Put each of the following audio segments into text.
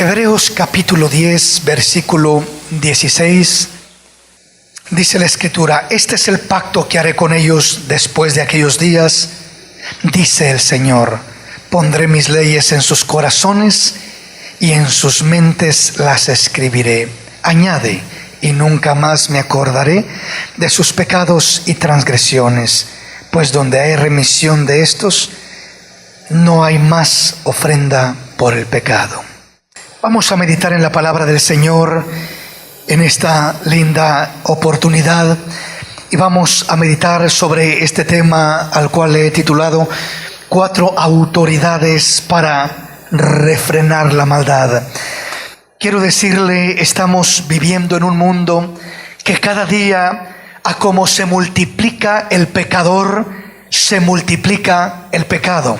Hebreos capítulo 10, versículo 16, dice la Escritura: este es el pacto que haré con ellos después de aquellos días, dice el Señor, pondré mis leyes en sus corazones y en sus mentes las escribiré. Añade: y nunca más me acordaré de sus pecados y transgresiones, pues donde hay remisión de estos, no hay más ofrenda por el pecado. Vamos a meditar en la palabra del Señor en esta linda oportunidad y vamos a meditar sobre este tema al cual he titulado 4 autoridades para refrenar la maldad. Quiero decirle, estamos viviendo en un mundo que cada día, a como se multiplica el pecador, se multiplica el pecado.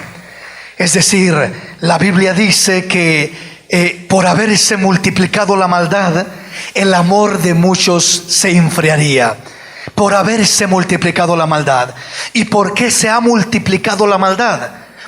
Es decir, la Biblia dice que por haberse multiplicado la maldad, el amor de muchos se enfriaría. Por haberse multiplicado la maldad. ¿Y por qué se ha multiplicado la maldad?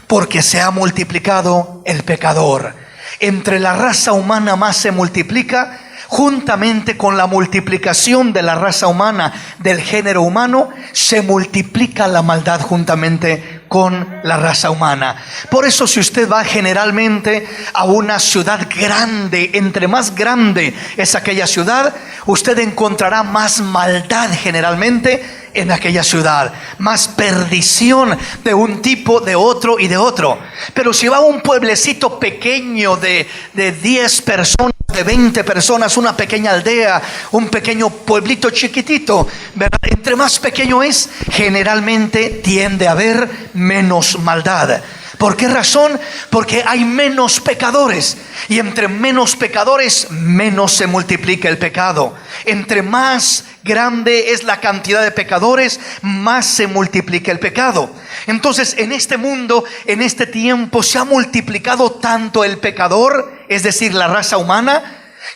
Porque se ha multiplicado el pecador. Entre la raza humana más se multiplica, juntamente con la multiplicación de la raza humana, del género humano, se multiplica la maldad juntamente con la raza humana. Por eso, si usted va generalmente a una ciudad grande, entre más grande es aquella ciudad, usted encontrará más maldad generalmente en aquella ciudad, más perdición de un tipo, de otro y de otro. Pero si va a un pueblecito pequeño de 10 personas, de 20 personas, una pequeña aldea, un pequeño pueblito chiquitito, ¿verdad? Entre más pequeño es, generalmente tiende a haber menos maldad. ¿Por qué razón? Porque hay menos pecadores, y entre menos pecadores, menos se multiplica el pecado. Entre más grande es la cantidad de pecadores, más se multiplica el pecado. Entonces, en este mundo, en este tiempo, se ha multiplicado tanto el pecador, es decir, la raza humana,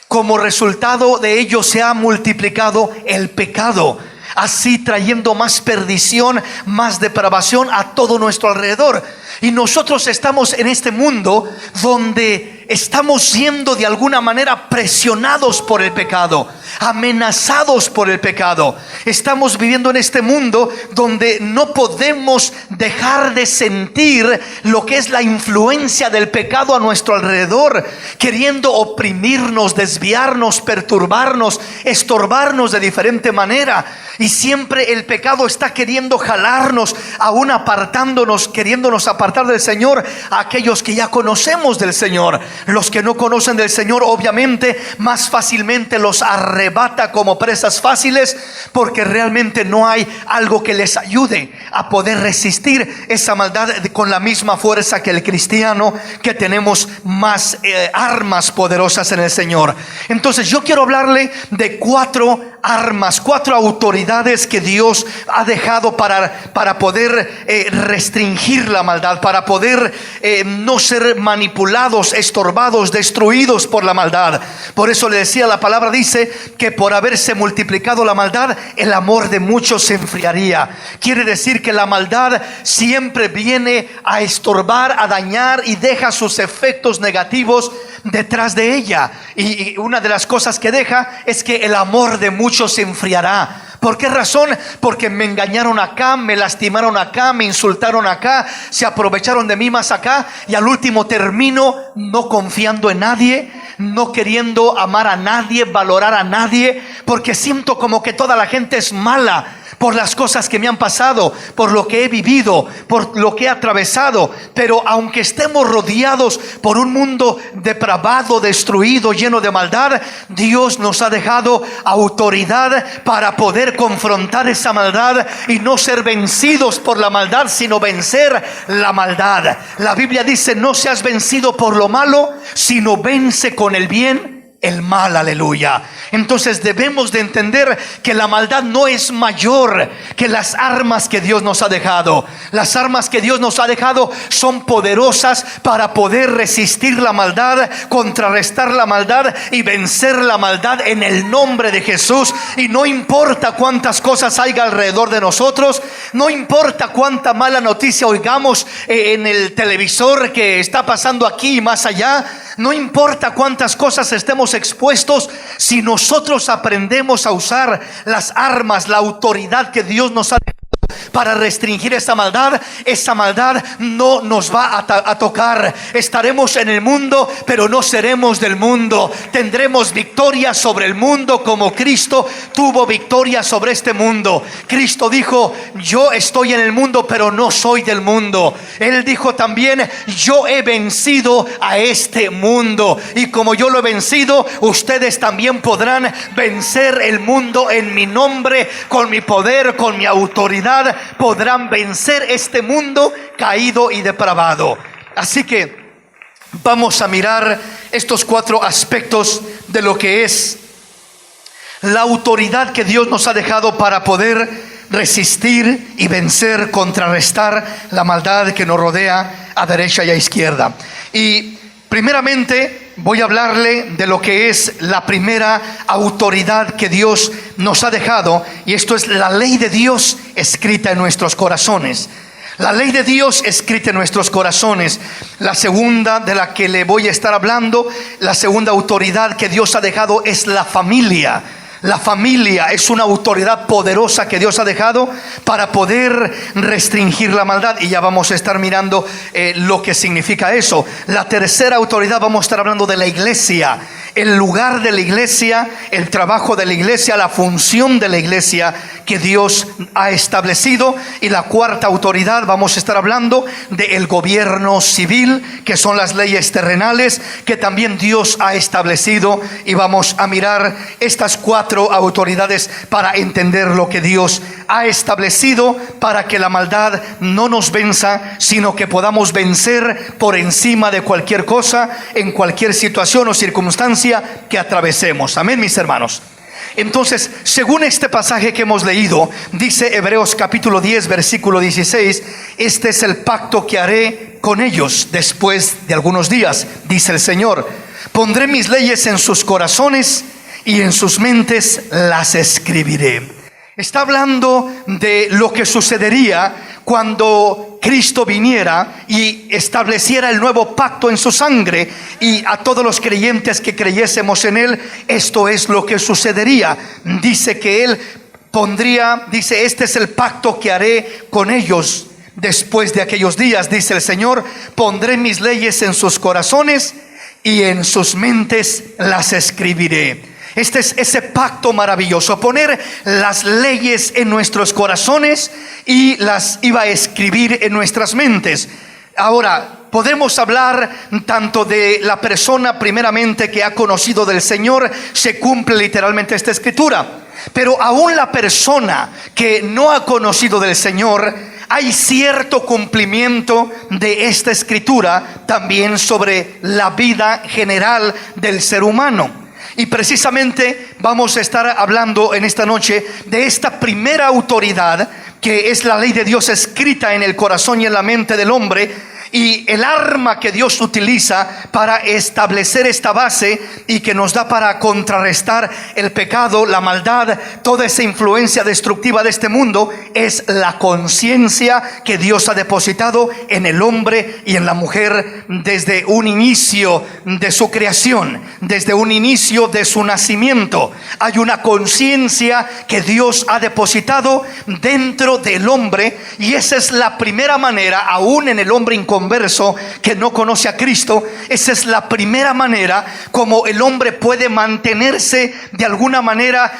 como resultado de ello se ha multiplicado el pecado, así trayendo más perdición, más depravación a todo nuestro alrededor. Y nosotros estamos en este mundo donde estamos siendo de alguna manera presionados por el pecado, amenazados por el pecado. Estamos viviendo en este mundo donde no podemos dejar de sentir lo que es la influencia del pecado a nuestro alrededor, queriendo oprimirnos, desviarnos, perturbarnos, estorbarnos de diferente manera. Y siempre el pecado está queriendo jalarnos, aún apartándonos, queriéndonos apartar del Señor a aquellos que ya conocemos del Señor. Los que no conocen del Señor, obviamente, más fácilmente los arrebata como presas fáciles, porque realmente no hay algo que les ayude a poder resistir esa maldad con la misma fuerza que el cristiano, que tenemos más armas poderosas en el Señor. Entonces yo quiero hablarle de 4 armas, 4 autoridades que Dios ha dejado para poder restringir la maldad, para poder no ser manipulados, estorbados, destruidos por la maldad. Por eso le decía, la palabra dice que por haberse multiplicado la maldad, el amor de muchos se enfriaría. Quiere decir que la maldad siempre viene a estorbar, a dañar, y deja sus efectos negativos detrás de ella. Y una de las cosas que deja es que el amor de muchos se enfriará. ¿Por qué razón? Porque me engañaron acá, me lastimaron acá, me insultaron acá, se aprovecharon de mí más acá, y al último termino no confiando en nadie, no queriendo amar a nadie, valorar a nadie, porque siento como que toda la gente es mala por las cosas que me han pasado, por lo que he vivido, por lo que he atravesado. Pero aunque estemos rodeados por un mundo depravado, destruido, lleno de maldad, Dios nos ha dejado autoridad para poder confrontar esa maldad y no ser vencidos por la maldad, sino vencer la maldad. La Biblia dice: no seas vencido por lo malo, sino vence con el bien el mal, aleluya. Entonces debemos de entender que la maldad no es mayor que las armas que Dios nos ha dejado. Las armas que Dios nos ha dejado son poderosas para poder resistir la maldad, contrarrestar la maldad y vencer la maldad en el nombre de Jesús. Y no importa cuántas cosas haya alrededor de nosotros, no importa cuánta mala noticia oigamos en el televisor que está pasando aquí y más allá, no importa cuántas cosas estemos expuestos, si nosotros aprendemos a usar las armas, la autoridad que Dios nos ha dado para restringir esa maldad no nos va a tocar. Estaremos en el mundo, pero no seremos del mundo. Tendremos victoria sobre el mundo como Cristo tuvo victoria sobre este mundo. Cristo dijo: yo estoy en el mundo, pero no soy del mundo. Él dijo también: yo he vencido a este mundo, y como yo lo he vencido, ustedes también podrán vencer el mundo en mi nombre, con mi poder, con mi autoridad. Podrán vencer este mundo caído y depravado. Así que vamos a mirar estos 4 aspectos de lo que es la autoridad que Dios nos ha dejado para poder resistir y vencer, contrarrestar la maldad que nos rodea a derecha y a izquierda. Y primeramente voy a hablarle de lo que es la primera autoridad que Dios nos ha dejado, y esto es la ley de Dios escrita en nuestros corazones. La ley de Dios escrita en nuestros corazones. La segunda de la que le voy a estar hablando, la segunda autoridad que Dios ha dejado es la familia. La familia es una autoridad poderosa que Dios ha dejado para poder restringir la maldad, y ya vamos a estar mirando lo que significa eso. La tercera autoridad, vamos a estar hablando de la iglesia, el lugar de la iglesia, el trabajo de la iglesia, la función de la iglesia que Dios ha establecido. Y la cuarta autoridad, vamos a estar hablando del gobierno civil, que son las leyes terrenales que también Dios ha establecido, y vamos a mirar estas 4 autoridades para entender lo que Dios ha establecido para que la maldad no nos venza, sino que podamos vencer por encima de cualquier cosa, en cualquier situación o circunstancia que atravesemos. Amén, mis hermanos. Entonces, según este pasaje que hemos leído, dice Hebreos capítulo 10 versículo 16: este es el pacto que haré con ellos después de algunos días, dice el Señor. Pondré mis leyes en sus corazones y en sus mentes las escribiré. Está hablando de lo que sucedería cuando Cristo viniera y estableciera el nuevo pacto en su sangre, y a todos los creyentes que creyésemos en Él, esto es lo que sucedería. Dice que Él pondría, dice: este es el pacto que haré con ellos después de aquellos días, dice el Señor. Pondré mis leyes en sus corazones y en sus mentes las escribiré. Este es ese pacto maravilloso, poner las leyes en nuestros corazones y las iba a escribir en nuestras mentes. Ahora, podemos hablar tanto de la persona primeramente que ha conocido del Señor, se cumple literalmente esta escritura, pero aún la persona que no ha conocido del Señor, hay cierto cumplimiento de esta escritura también sobre la vida general del ser humano. Y precisamente vamos a estar hablando en esta noche de esta primera autoridad, que es la ley de Dios escrita en el corazón y en la mente del hombre, y el arma que Dios utiliza para establecer esta base y que nos da para contrarrestar el pecado, la maldad, toda esa influencia destructiva de este mundo, es la conciencia que Dios ha depositado en el hombre y en la mujer desde un inicio de su creación, desde un inicio de su nacimiento. Hay una conciencia que Dios ha depositado dentro del hombre, y esa es la primera manera, aún en el hombre inconverso que no conoce a Cristo, esa es la primera manera como el hombre puede mantenerse de alguna manera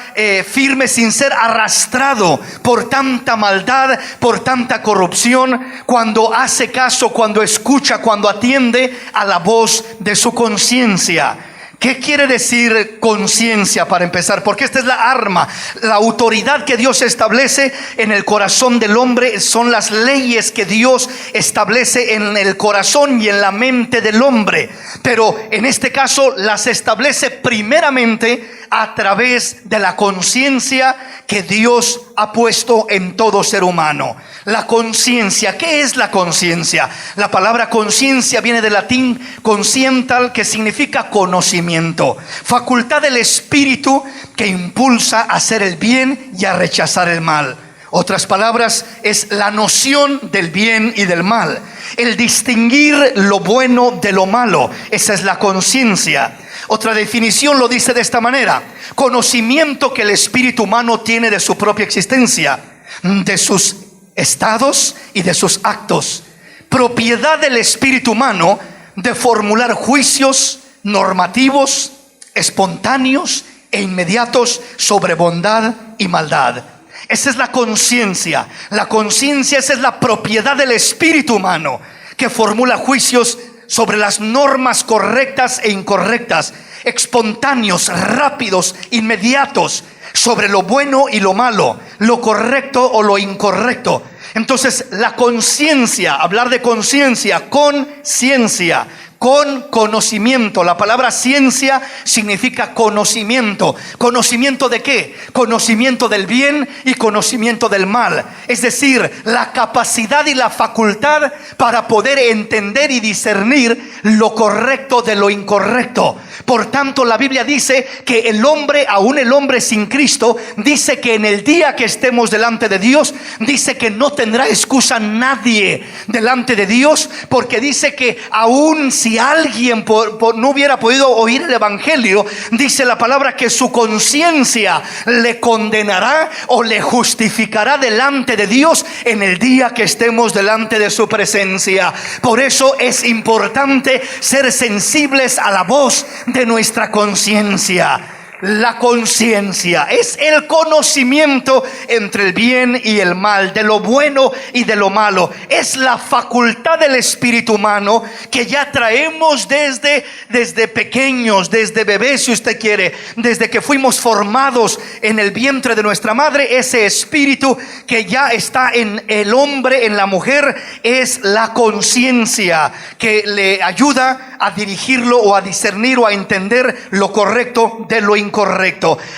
firme, sin ser arrastrado por tanta maldad, por tanta corrupción, cuando hace caso, cuando escucha, cuando atiende a la voz de su conciencia. ¿Qué quiere decir conciencia para empezar? Porque esta es la arma, la autoridad que Dios establece en el corazón del hombre. Son las leyes que Dios establece en el corazón y en la mente del hombre. Pero en este caso las establece primeramente a través de la conciencia que Dios ha puesto en todo ser humano. La conciencia, ¿qué es la conciencia? La palabra conciencia viene del latín consciental, que significa conocimiento, facultad del espíritu que impulsa a hacer el bien y a rechazar el mal. Otras palabras, es la noción del bien y del mal, el distinguir lo bueno de lo malo. Esa es la conciencia. Otra definición lo dice de esta manera: conocimiento que el espíritu humano tiene de su propia existencia, de sus estados y de sus actos. Propiedad del espíritu humano de formular juicios normativos, espontáneos e inmediatos sobre bondad y maldad. Esa es la conciencia. La conciencia, esa es la propiedad del espíritu humano, que formula juicios sobre las normas correctas e incorrectas, espontáneos, rápidos, inmediatos, sobre lo bueno y lo malo, lo correcto o lo incorrecto. Entonces, la conciencia, hablar de conciencia, con ciencia, con conocimiento. La palabra ciencia significa conocimiento. ¿Conocimiento de qué? Conocimiento del bien y conocimiento del mal. Es decir, la capacidad y la facultad para poder entender y discernir lo correcto de lo incorrecto. Por tanto, la Biblia dice que el hombre, aún el hombre sin Cristo, dice que en el día que estemos delante de Dios, dice que no tendrá excusa nadie delante de Dios, porque dice que aún si alguien no hubiera podido oír el evangelio, dice la palabra que su conciencia le condenará o le justificará delante de Dios en el día que estemos delante de su presencia. Por eso es importante ser sensibles a la voz de nuestra conciencia. La conciencia es el conocimiento entre el bien y el mal, de lo bueno y de lo malo. Es la facultad del espíritu humano que ya traemos desde pequeños, desde bebés, si usted quiere, desde que fuimos formados en el vientre de nuestra madre. Ese espíritu que ya está en el hombre, en la mujer, es la conciencia que le ayuda a dirigirlo o a discernir o a entender lo correcto de lo incorrecto.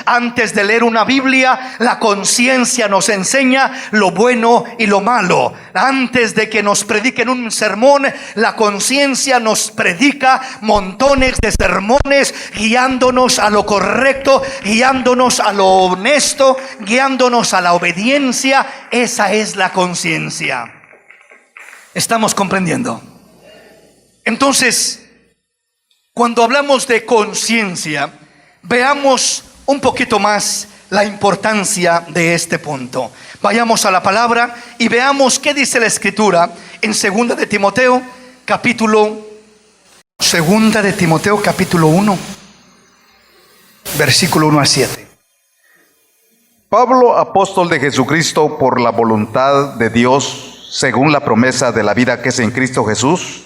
Antes de leer una Biblia, la conciencia nos enseña lo bueno y lo malo. Antes de que nos prediquen un sermón, la conciencia nos predica montones de sermones, guiándonos a lo correcto, guiándonos a lo honesto, guiándonos a la obediencia. Esa es la conciencia. ¿Estamos comprendiendo? Entonces, cuando hablamos de conciencia, veamos un poquito más la importancia de este punto. Vayamos a la palabra y veamos qué dice la Escritura en 2 de Timoteo, capítulo 1, versículo 1 a 7. Pablo, apóstol de Jesucristo por la voluntad de Dios, según la promesa de la vida que es en Cristo Jesús.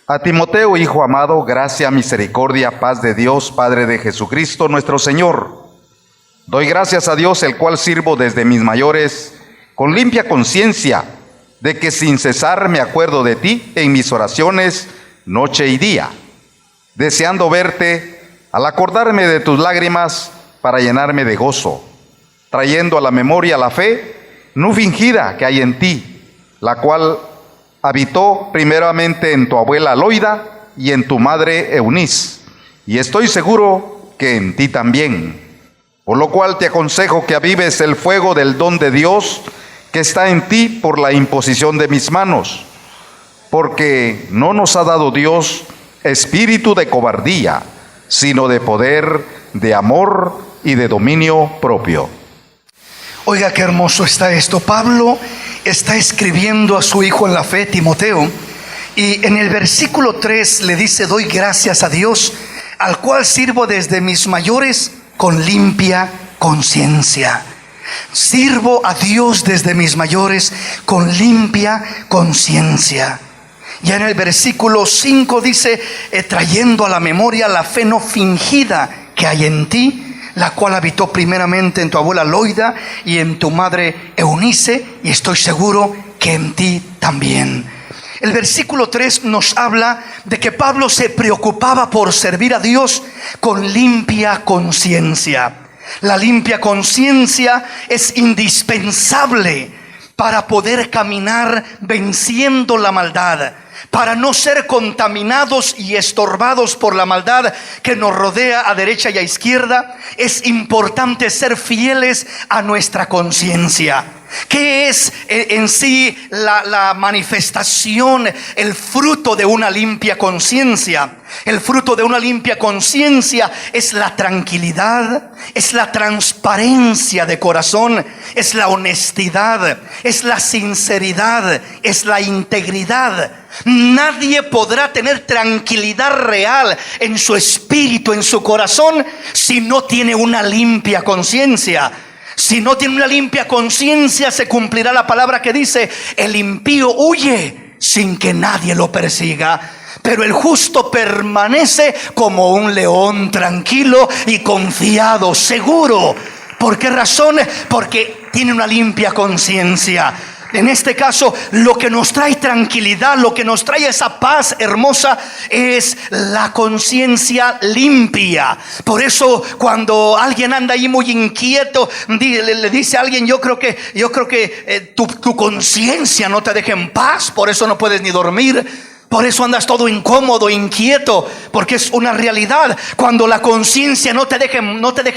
A Timoteo, hijo amado, gracia, misericordia, paz de Dios, Padre de Jesucristo nuestro Señor. Doy gracias a Dios, el cual sirvo desde mis mayores, con limpia conciencia, de que sin cesar me acuerdo de ti en mis oraciones, noche y día, deseando verte, al acordarme de tus lágrimas, para llenarme de gozo, trayendo a la memoria la fe no fingida que hay en ti, la cual habitó primeramente en tu abuela Loida y en tu madre Eunice, y estoy seguro que en ti también. Por lo cual te aconsejo que avives el fuego del don de Dios que está en ti por la imposición de mis manos, porque no nos ha dado Dios espíritu de cobardía, sino de poder, de amor y de dominio propio. Oiga, qué hermoso está esto. Pablo está escribiendo a su hijo en la fe, Timoteo, y en el versículo 3 le dice: doy gracias a Dios, al cual sirvo desde mis mayores con limpia conciencia. Sirvo a Dios desde mis mayores con limpia conciencia. Ya en el versículo 5 dice, trayendo a la memoria la fe no fingida que hay en ti, la cual habitó primeramente en tu abuela Loida y en tu madre Eunice, y estoy seguro que en ti también. El versículo 3 nos habla de que Pablo se preocupaba por servir a Dios con limpia conciencia. La limpia conciencia es indispensable para poder caminar venciendo la maldad, para no ser contaminados y estorbados por la maldad que nos rodea a derecha y a izquierda. Es importante ser fieles a nuestra conciencia. ¿Qué es en sí la manifestación, el fruto de una limpia conciencia? El fruto de una limpia conciencia es la tranquilidad, es la transparencia de corazón, es la honestidad, es la sinceridad, es la integridad. Nadie podrá tener tranquilidad real en su espíritu, en su corazón, si no tiene una limpia conciencia. Si no tiene una limpia conciencia, se cumplirá la palabra que dice: el impío huye sin que nadie lo persiga, pero el justo permanece como un león, tranquilo y confiado, seguro. ¿Por qué razón? Porque tiene una limpia conciencia. En este caso, lo que nos trae tranquilidad, lo que nos trae esa paz hermosa, es la conciencia limpia. Por eso, cuando alguien anda ahí muy inquieto, le dice a alguien: yo creo que tu conciencia no te deja en paz, por eso no puedes ni dormir. Por eso andas todo incómodo, inquieto, porque es una realidad. Cuando la conciencia no te deja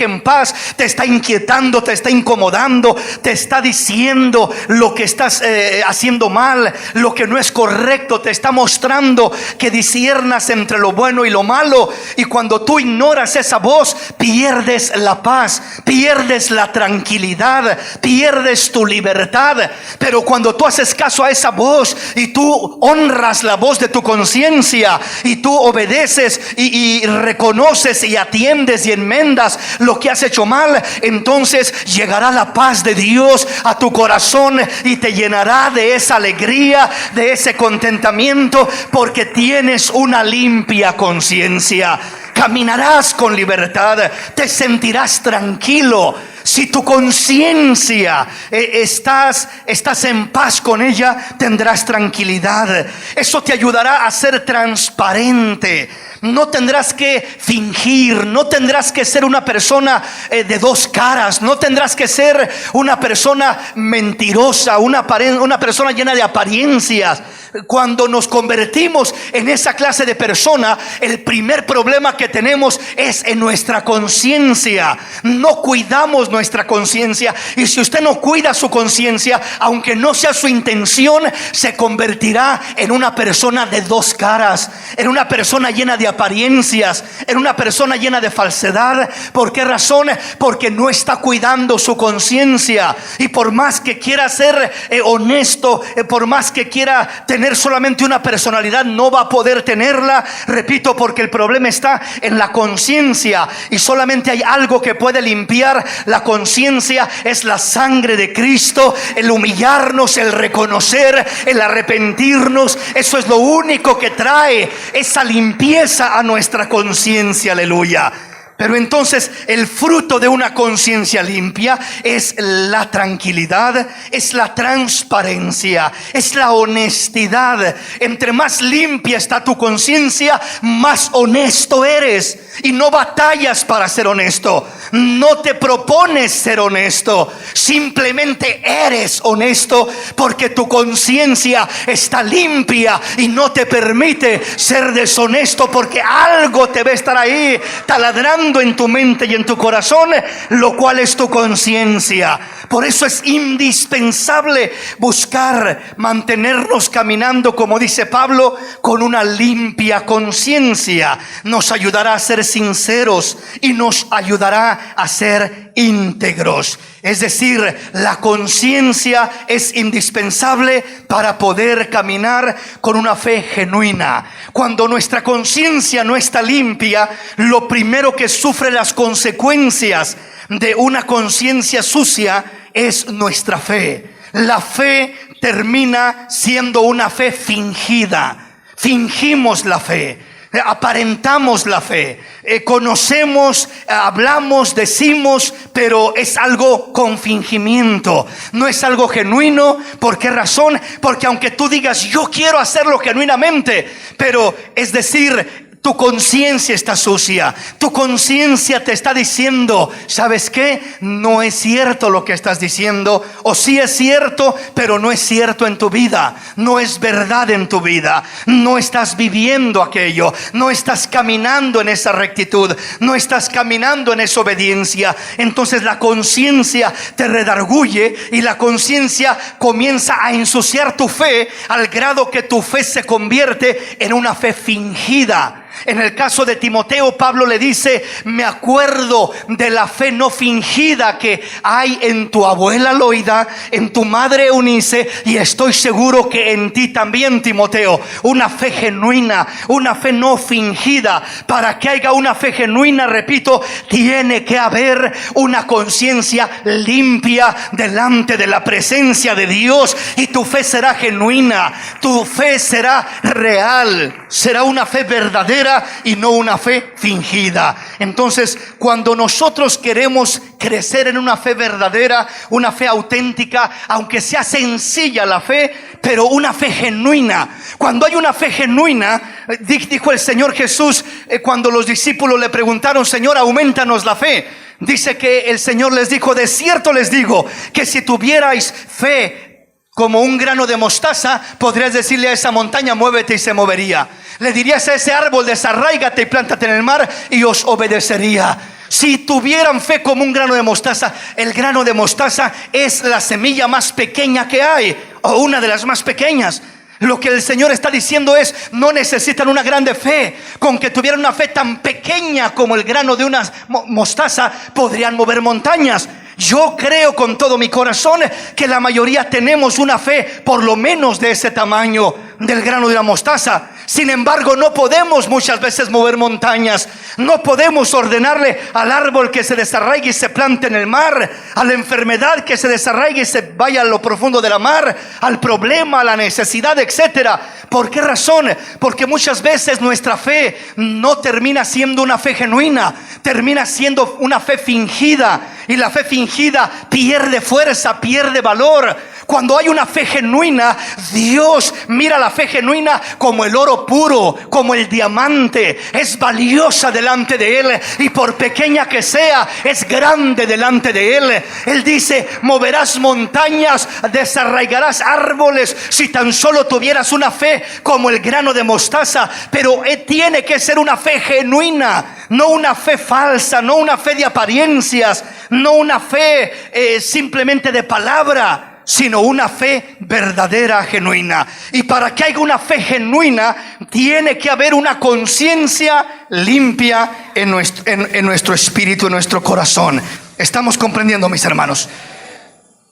en paz, te está inquietando, te está incomodando, te está diciendo lo que estás haciendo mal, lo que no es correcto, te está mostrando que disciernas entre lo bueno y lo malo. Y cuando tú ignoras esa voz, pierdes la paz, pierdes la tranquilidad, pierdes tu libertad. Pero cuando tú haces caso a esa voz y tú honras la voz de tu conciencia y tú obedeces y reconoces y atiendes y enmendas lo que has hecho mal, entonces llegará la paz de Dios a tu corazón y te llenará de esa alegría, de ese contentamiento, porque tienes una limpia conciencia. Caminarás con libertad, te sentirás tranquilo. Si tu conciencia estás en paz con ella, tendrás tranquilidad. Eso te ayudará a ser transparente. No tendrás que fingir, no tendrás que ser una persona de dos caras, no tendrás que ser una persona mentirosa, una persona llena de apariencias. Cuando nos convertimos en esa clase de persona, el primer problema que tenemos es en nuestra conciencia. No cuidamos nuestra conciencia, y si usted no cuida su conciencia, aunque no sea su intención, se convertirá en una persona de dos caras, en una persona llena de apariencias, en una persona llena de falsedad. ¿Por qué razón? Porque no está cuidando su conciencia. Y por más que quiera ser honesto, por más que quiera tener solamente una personalidad, no va a poder tenerla. Repito, porque el problema está en la conciencia, y solamente hay algo que puede limpiar la conciencia: es la sangre de Cristo, el humillarnos, el reconocer, el arrepentirnos. Eso es lo único que trae esa limpieza a nuestra conciencia. Aleluya. Pero entonces el fruto de una conciencia limpia es la tranquilidad, es la transparencia, es la honestidad. Entre más limpia está tu conciencia, más honesto eres. Y no batallas para ser honesto, no te propones ser honesto, simplemente eres honesto, porque tu conciencia está limpia y no te permite ser deshonesto, porque algo te va a estar ahí taladrando en tu mente y en tu corazón, lo cual es tu conciencia. Por eso es indispensable buscar mantenernos caminando, como dice Pablo, con una limpia conciencia. Nos ayudará a ser sinceros y nos ayudará a ser íntegros. Es decir, la conciencia es indispensable para poder caminar con una fe genuina. Cuando nuestra conciencia no está limpia, lo primero que sufre las consecuencias de una conciencia sucia es nuestra fe. La fe termina siendo una fe fingida. fingimos la fe, aparentamos la fe, conocemos, hablamos, decimos, pero es algo con fingimiento, no es algo genuino. ¿Por qué razón? Porque aunque tú digas yo quiero hacerlo genuinamente, pero es decir, tu conciencia está sucia, tu conciencia te está diciendo, ¿sabes qué? No es cierto lo que estás diciendo, o sí es cierto, pero no es cierto en tu vida, no es verdad en tu vida, no estás viviendo aquello, no estás caminando en esa rectitud, no estás caminando en esa obediencia. Entonces la conciencia te redarguye y la conciencia comienza a ensuciar tu fe al grado que tu fe se convierte en una fe fingida. En el caso de Timoteo, Pablo le dice: me acuerdo de la fe no fingida que hay en tu abuela Loida, en tu madre Eunice, y estoy seguro que en ti también, Timoteo. Una fe genuina, una fe no fingida. Para que haya una fe genuina, repito, tiene que haber una conciencia limpia delante de la presencia de Dios, y tu fe será genuina, tu fe será real, será una fe verdadera y no una fe fingida. Entonces, cuando nosotros queremos crecer en una fe verdadera, una fe auténtica, aunque sea sencilla la fe, pero una fe genuina. Cuando hay una fe genuina, dijo el Señor Jesús, cuando los discípulos le preguntaron: Señor, aumentanos la fe. Dice que el Señor les dijo: de cierto les digo que si tuvierais fe como un grano de mostaza, podrías decirle a esa montaña: muévete, y se movería. Le dirías a ese árbol: desarráigate y plántate en el mar, y os obedecería. Si tuvieran fe como un grano de mostaza, el grano de mostaza es la semilla más pequeña que hay, o una de las más pequeñas. Lo que el Señor está diciendo es: no necesitan una grande fe. Con que tuvieran una fe tan pequeña como el grano de una mostaza, podrían mover montañas. Yo creo con todo mi corazón que la mayoría tenemos una fe por lo menos de ese tamaño, del grano de la mostaza. Sin embargo, no podemos muchas veces mover montañas. No podemos ordenarle al árbol que se desarraigue y se plante en el mar, a la enfermedad que se desarraigue y se vaya a lo profundo de la mar, al problema, a la necesidad, etcétera. ¿Por qué razón? Porque muchas veces nuestra fe no termina siendo una fe genuina, termina siendo una fe fingida, y la fe fingida pierde fuerza, pierde valor. Cuando hay una fe genuina, Dios mira la fe genuina como el oro puro, como el diamante. Es valiosa delante de Él, y por pequeña que sea, es grande delante de Él. Él dice: moverás montañas, desarraigarás árboles, si tan solo tuvieras una fe como el grano de mostaza. Pero tiene que ser una fe genuina, no una fe falsa, no una fe de apariencias, no una fe simplemente de palabra, sino una fe verdadera, genuina. Y para que haya una fe genuina, tiene que haber una conciencia limpia en nuestro espíritu, en nuestro corazón. ¿Estamos comprendiendo, mis hermanos?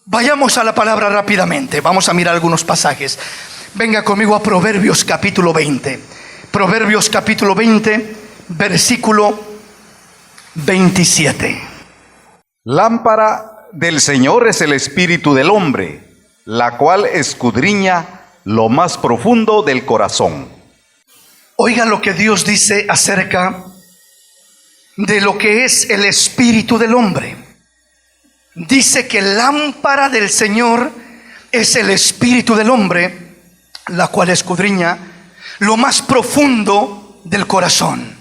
Vayamos a la palabra rápidamente. Vamos a mirar algunos pasajes. Venga conmigo a Proverbios capítulo 20. Proverbios capítulo 20, versículo 27. Lámpara del Señor es el espíritu del hombre, la cual escudriña lo más profundo del corazón. Oiga lo que Dios dice acerca de lo que es el espíritu del hombre. Dice que lámpara del Señor es el espíritu del hombre, la cual escudriña lo más profundo del corazón.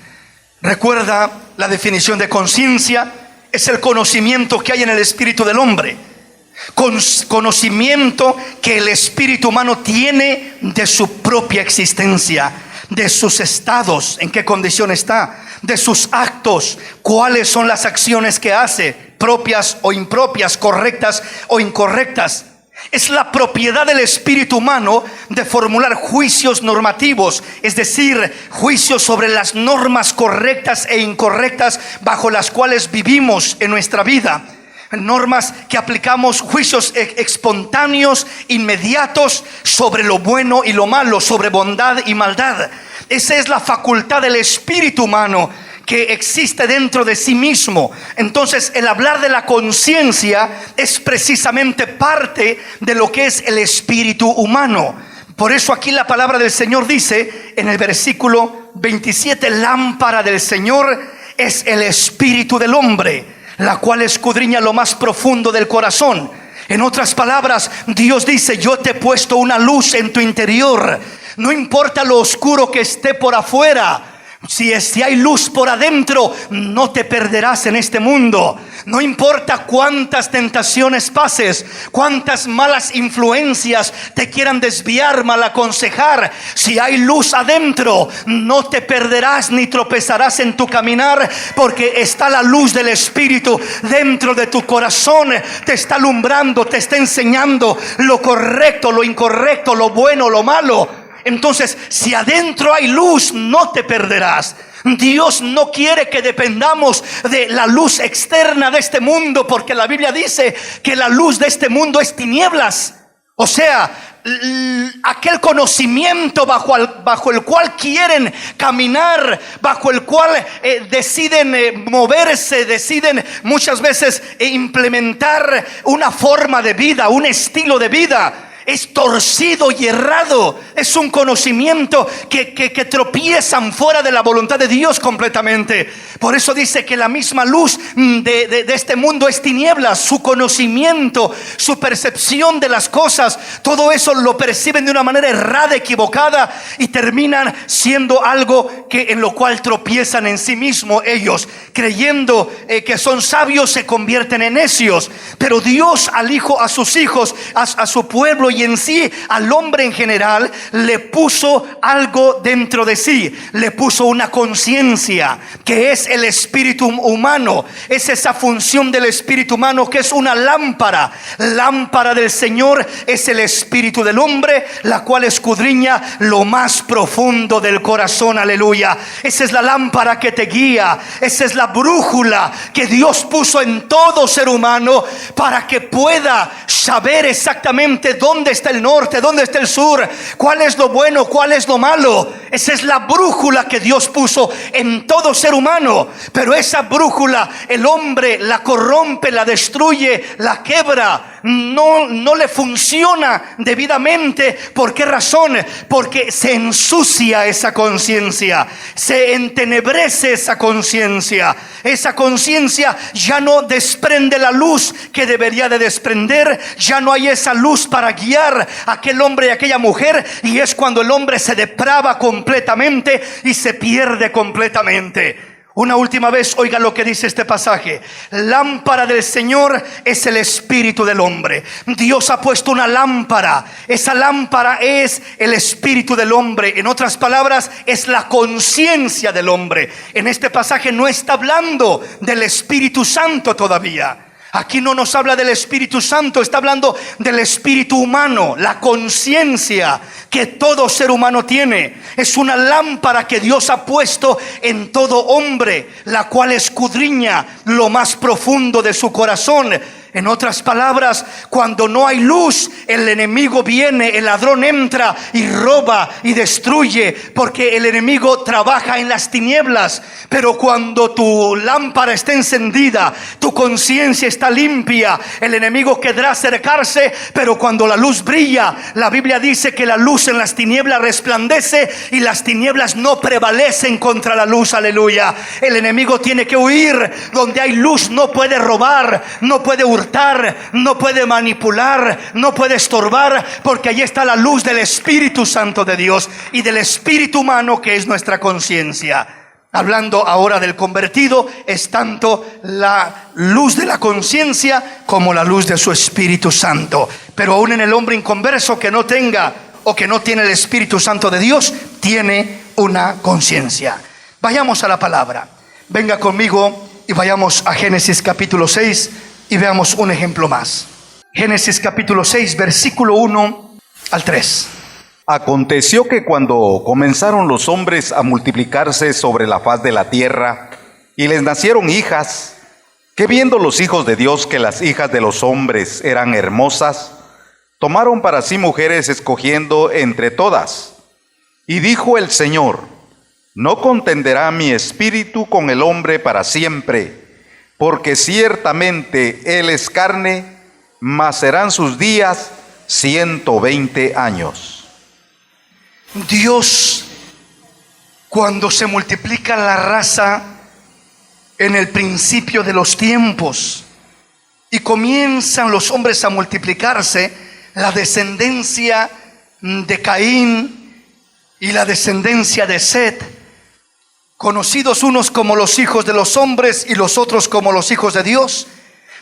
Recuerda la definición de conciencia: es el conocimiento que hay en el espíritu del hombre. Conocimiento que el espíritu humano tiene de su propia existencia, de sus estados, en qué condición está, de sus actos, cuáles son las acciones que hace, propias o impropias, correctas o incorrectas. Es la propiedad del espíritu humano de formular juicios normativos, es decir, juicios sobre las normas correctas e incorrectas bajo las cuales vivimos en nuestra vida. Normas que aplicamos, juicios espontáneos, inmediatos sobre lo bueno y lo malo, sobre bondad y maldad. Esa es la facultad del espíritu humano que existe dentro de sí mismo. Entonces, el hablar de la conciencia es precisamente parte de lo que es el espíritu humano. Por eso aquí la palabra del Señor dice en el versículo 27, lámpara del Señor es el espíritu del hombre, la cual escudriña lo más profundo del corazón. En otras palabras, Dios dice: yo te he puesto una luz en tu interior. No importa lo oscuro que esté por afuera, si hay luz por adentro, no te perderás en este mundo. No importa cuántas tentaciones pases, cuántas malas influencias te quieran desviar, mal aconsejar, si hay luz adentro, no te perderás ni tropezarás en tu caminar, porque está la luz del Espíritu dentro de tu corazón. Te está alumbrando, te está enseñando lo correcto, lo incorrecto, lo bueno, lo malo. Entonces, si adentro hay luz, no te perderás. Dios no quiere que dependamos de la luz externa de este mundo, porque la Biblia dice que la luz de este mundo es tinieblas. O sea, aquel conocimiento bajo el cual quieren caminar, bajo el cual deciden moverse, deciden muchas veces implementar una forma de vida, un estilo de vida. Es torcido y errado. Es un conocimiento que tropiezan fuera de la voluntad de Dios completamente. Por eso dice que la misma luz de este mundo es tinieblas. Su conocimiento, su percepción de las cosas, todo eso lo perciben de una manera errada, equivocada, y terminan siendo algo en lo cual tropiezan en sí mismos. Ellos, creyendo que son sabios, se convierten en necios. Pero Dios al Hijo, a sus hijos, a su pueblo y en sí al hombre en general, le puso algo dentro de sí. Le puso una conciencia, que es el espíritu humano. Es esa función del espíritu humano, que es una lámpara. Lámpara del Señor es el espíritu del hombre, la cual escudriña lo más profundo del corazón. Aleluya. Esa es la lámpara que te guía. Esa es la brújula que Dios puso en todo ser humano, para que pueda saber exactamente dónde está el norte, dónde está el sur, cuál es lo bueno, cuál es lo malo. Esa es la brújula que Dios puso en todo ser humano. Pero esa brújula el hombre la corrompe, la destruye, la quebra. No le funciona debidamente. ¿Por qué razón? Porque se ensucia esa conciencia, se entenebrece esa conciencia. Esa conciencia ya no desprende la luz que debería de desprender. Ya no hay esa luz para guiar a aquel hombre y aquella mujer, y es cuando el hombre se deprava completamente y se pierde completamente. Una última vez, oiga lo que dice este pasaje: lámpara del Señor es el espíritu del hombre. Dios ha puesto una lámpara. Esa lámpara es el espíritu del hombre. En otras palabras, es la conciencia del hombre. En este pasaje no está hablando del Espíritu Santo todavía. Aquí no nos habla del Espíritu Santo, está hablando del espíritu humano, la conciencia que todo ser humano tiene. Es una lámpara que Dios ha puesto en todo hombre, la cual escudriña lo más profundo de su corazón. En otras palabras, cuando no hay luz, el enemigo viene, el ladrón entra y roba y destruye, porque el enemigo trabaja en las tinieblas. Pero cuando tu lámpara está encendida, tu conciencia está limpia, el enemigo querrá acercarse, pero cuando la luz brilla, la Biblia dice que la luz en las tinieblas resplandece y las tinieblas no prevalecen contra la luz. Aleluya. El enemigo tiene que huir. Donde hay luz no puede robar, no puede hurtar, no puede manipular, no puede estorbar, porque allí está la luz del Espíritu Santo de Dios y del espíritu humano, que es nuestra conciencia. Hablando ahora del convertido, es tanto la luz de la conciencia como la luz de su Espíritu Santo. Pero aún en el hombre inconverso que no tenga o que no tiene el Espíritu Santo de Dios, tiene una conciencia. Vayamos a la palabra. Venga conmigo y vayamos a Génesis capítulo 6 y veamos un ejemplo más. Génesis capítulo 6, versículo 1 al 3. Aconteció que cuando comenzaron los hombres a multiplicarse sobre la faz de la tierra, y les nacieron hijas, que viendo los hijos de Dios que las hijas de los hombres eran hermosas, tomaron para sí mujeres escogiendo entre todas. Y dijo el Señor: no contenderá mi espíritu con el hombre para siempre, porque ciertamente él es carne, mas serán sus días 120 años. Dios, cuando se multiplica la raza en el principio de los tiempos y comienzan los hombres a multiplicarse, la descendencia de Caín y la descendencia de Set, conocidos unos como los hijos de los hombres y los otros como los hijos de Dios,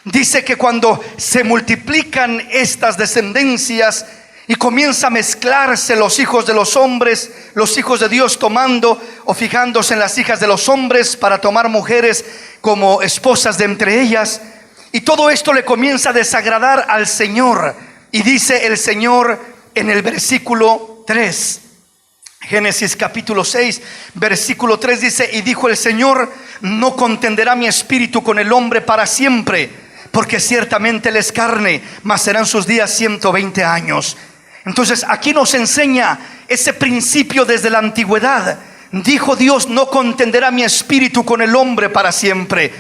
dice que cuando se multiplican estas descendencias y comienza a mezclarse los hijos de los hombres, los hijos de Dios tomando o fijándose en las hijas de los hombres para tomar mujeres como esposas de entre ellas, y todo esto le comienza a desagradar al Señor. Y dice el Señor en el versículo 3, Génesis capítulo 6, versículo 3 dice: y dijo el Señor, no contenderá mi espíritu con el hombre para siempre, porque ciertamente él es carne, mas serán sus días 120 años. Entonces aquí nos enseña ese principio desde la antigüedad. Dijo Dios, no contenderá mi espíritu con el hombre para siempre,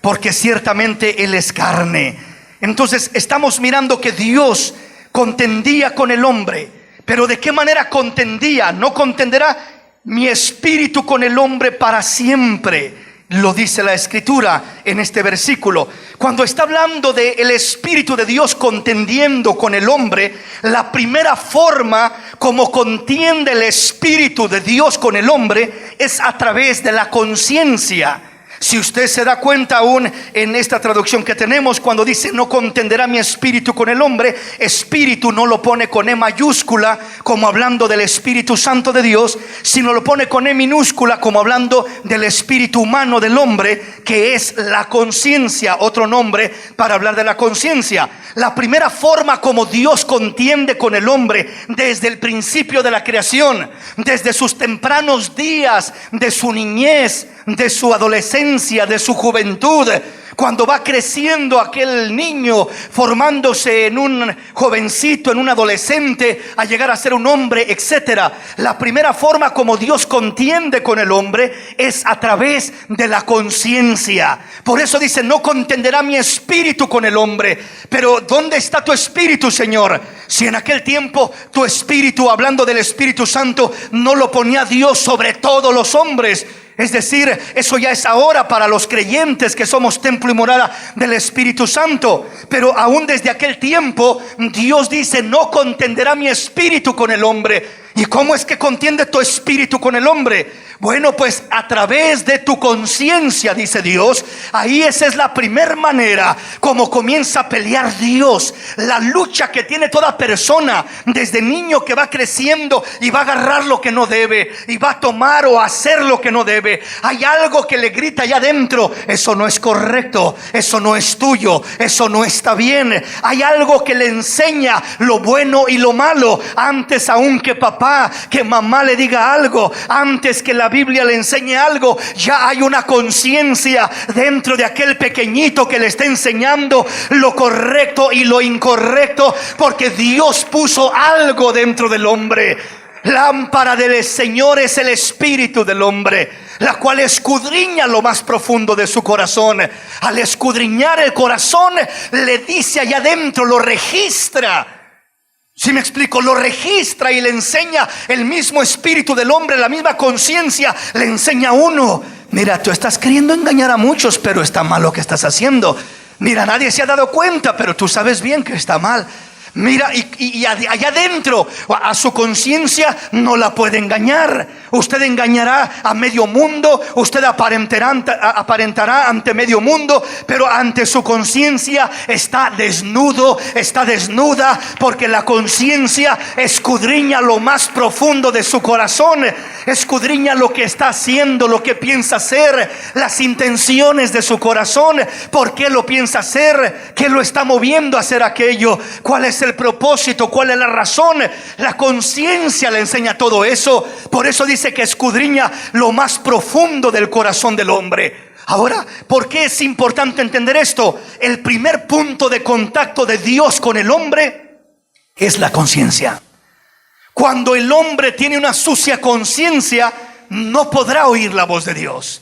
porque ciertamente él es carne. Entonces estamos mirando que Dios contendía con el hombre, pero ¿de qué manera contendía? No contenderá mi espíritu con el hombre para siempre. Lo dice la Escritura en este versículo. Cuando está hablando de el Espíritu de Dios contendiendo con el hombre, la primera forma como contiende el Espíritu de Dios con el hombre es a través de la conciencia. Si usted se da cuenta aún en esta traducción que tenemos, cuando dice no contenderá mi espíritu con el hombre, espíritu no lo pone con E mayúscula como hablando del Espíritu Santo de Dios, sino lo pone con E minúscula como hablando del espíritu humano del hombre, que es la conciencia, otro nombre para hablar de la conciencia. La primera forma como Dios contiende con el hombre desde el principio de la creación, desde sus tempranos días, de su niñez, de su adolescencia, de su juventud, cuando va creciendo aquel niño, formándose en un jovencito, en un adolescente, a llegar a ser un hombre, etcétera. La primera forma como Dios contiende con el hombre es a través de la conciencia. Por eso dice, no contenderá mi espíritu con el hombre. Pero ¿dónde está tu espíritu, Señor? Si en aquel tiempo tu espíritu, hablando del Espíritu Santo, no lo ponía Dios sobre todos los hombres. Es decir, eso ya es ahora para los creyentes que somos templo y morada del Espíritu Santo. Pero aún desde aquel tiempo Dios dice, no contenderá mi espíritu con el hombre. ¿Y cómo es que contiende tu espíritu con el hombre? Bueno, pues a través de tu conciencia, dice Dios. Ahí esa es la primera manera como comienza a pelear Dios. La lucha que tiene toda persona desde niño, que va creciendo y va a agarrar lo que no debe y va a tomar o hacer lo que no debe. Hay algo que le grita allá adentro: eso no es correcto, eso no es tuyo, eso no está bien. Hay algo que le enseña lo bueno y lo malo, antes aún que papá, que mamá le diga algo, antes que la Biblia le enseñe algo. Ya hay una conciencia dentro de aquel pequeñito que le está enseñando lo correcto y lo incorrecto, porque Dios puso algo dentro del hombre. Lámpara del Señor es el espíritu del hombre, la cual escudriña lo más profundo de su corazón. Al escudriñar el corazón, le dice allá adentro, lo registra. Si me explico, lo registra y le enseña el mismo espíritu del hombre, la misma conciencia, le enseña a uno: mira, tú estás queriendo engañar a muchos, pero está mal lo que estás haciendo. Mira, nadie se ha dado cuenta, pero tú sabes bien que está mal. Mira, y allá adentro, a su conciencia no la puede engañar. Usted engañará a medio mundo, usted aparentará ante medio mundo, pero ante su conciencia está desnudo, está desnuda, porque la conciencia escudriña lo más profundo de su corazón, escudriña lo que está haciendo, lo que piensa hacer, las intenciones de su corazón, por qué lo piensa hacer, qué lo está moviendo a hacer aquello, cuál es el propósito, cuál es la razón. La conciencia le enseña todo eso. Por eso dice que escudriña lo más profundo del corazón del hombre. Ahora, ¿por qué es importante entender esto? El primer punto de contacto de Dios con el hombre es la conciencia. Cuando el hombre tiene una sucia conciencia, no podrá oír la voz de Dios,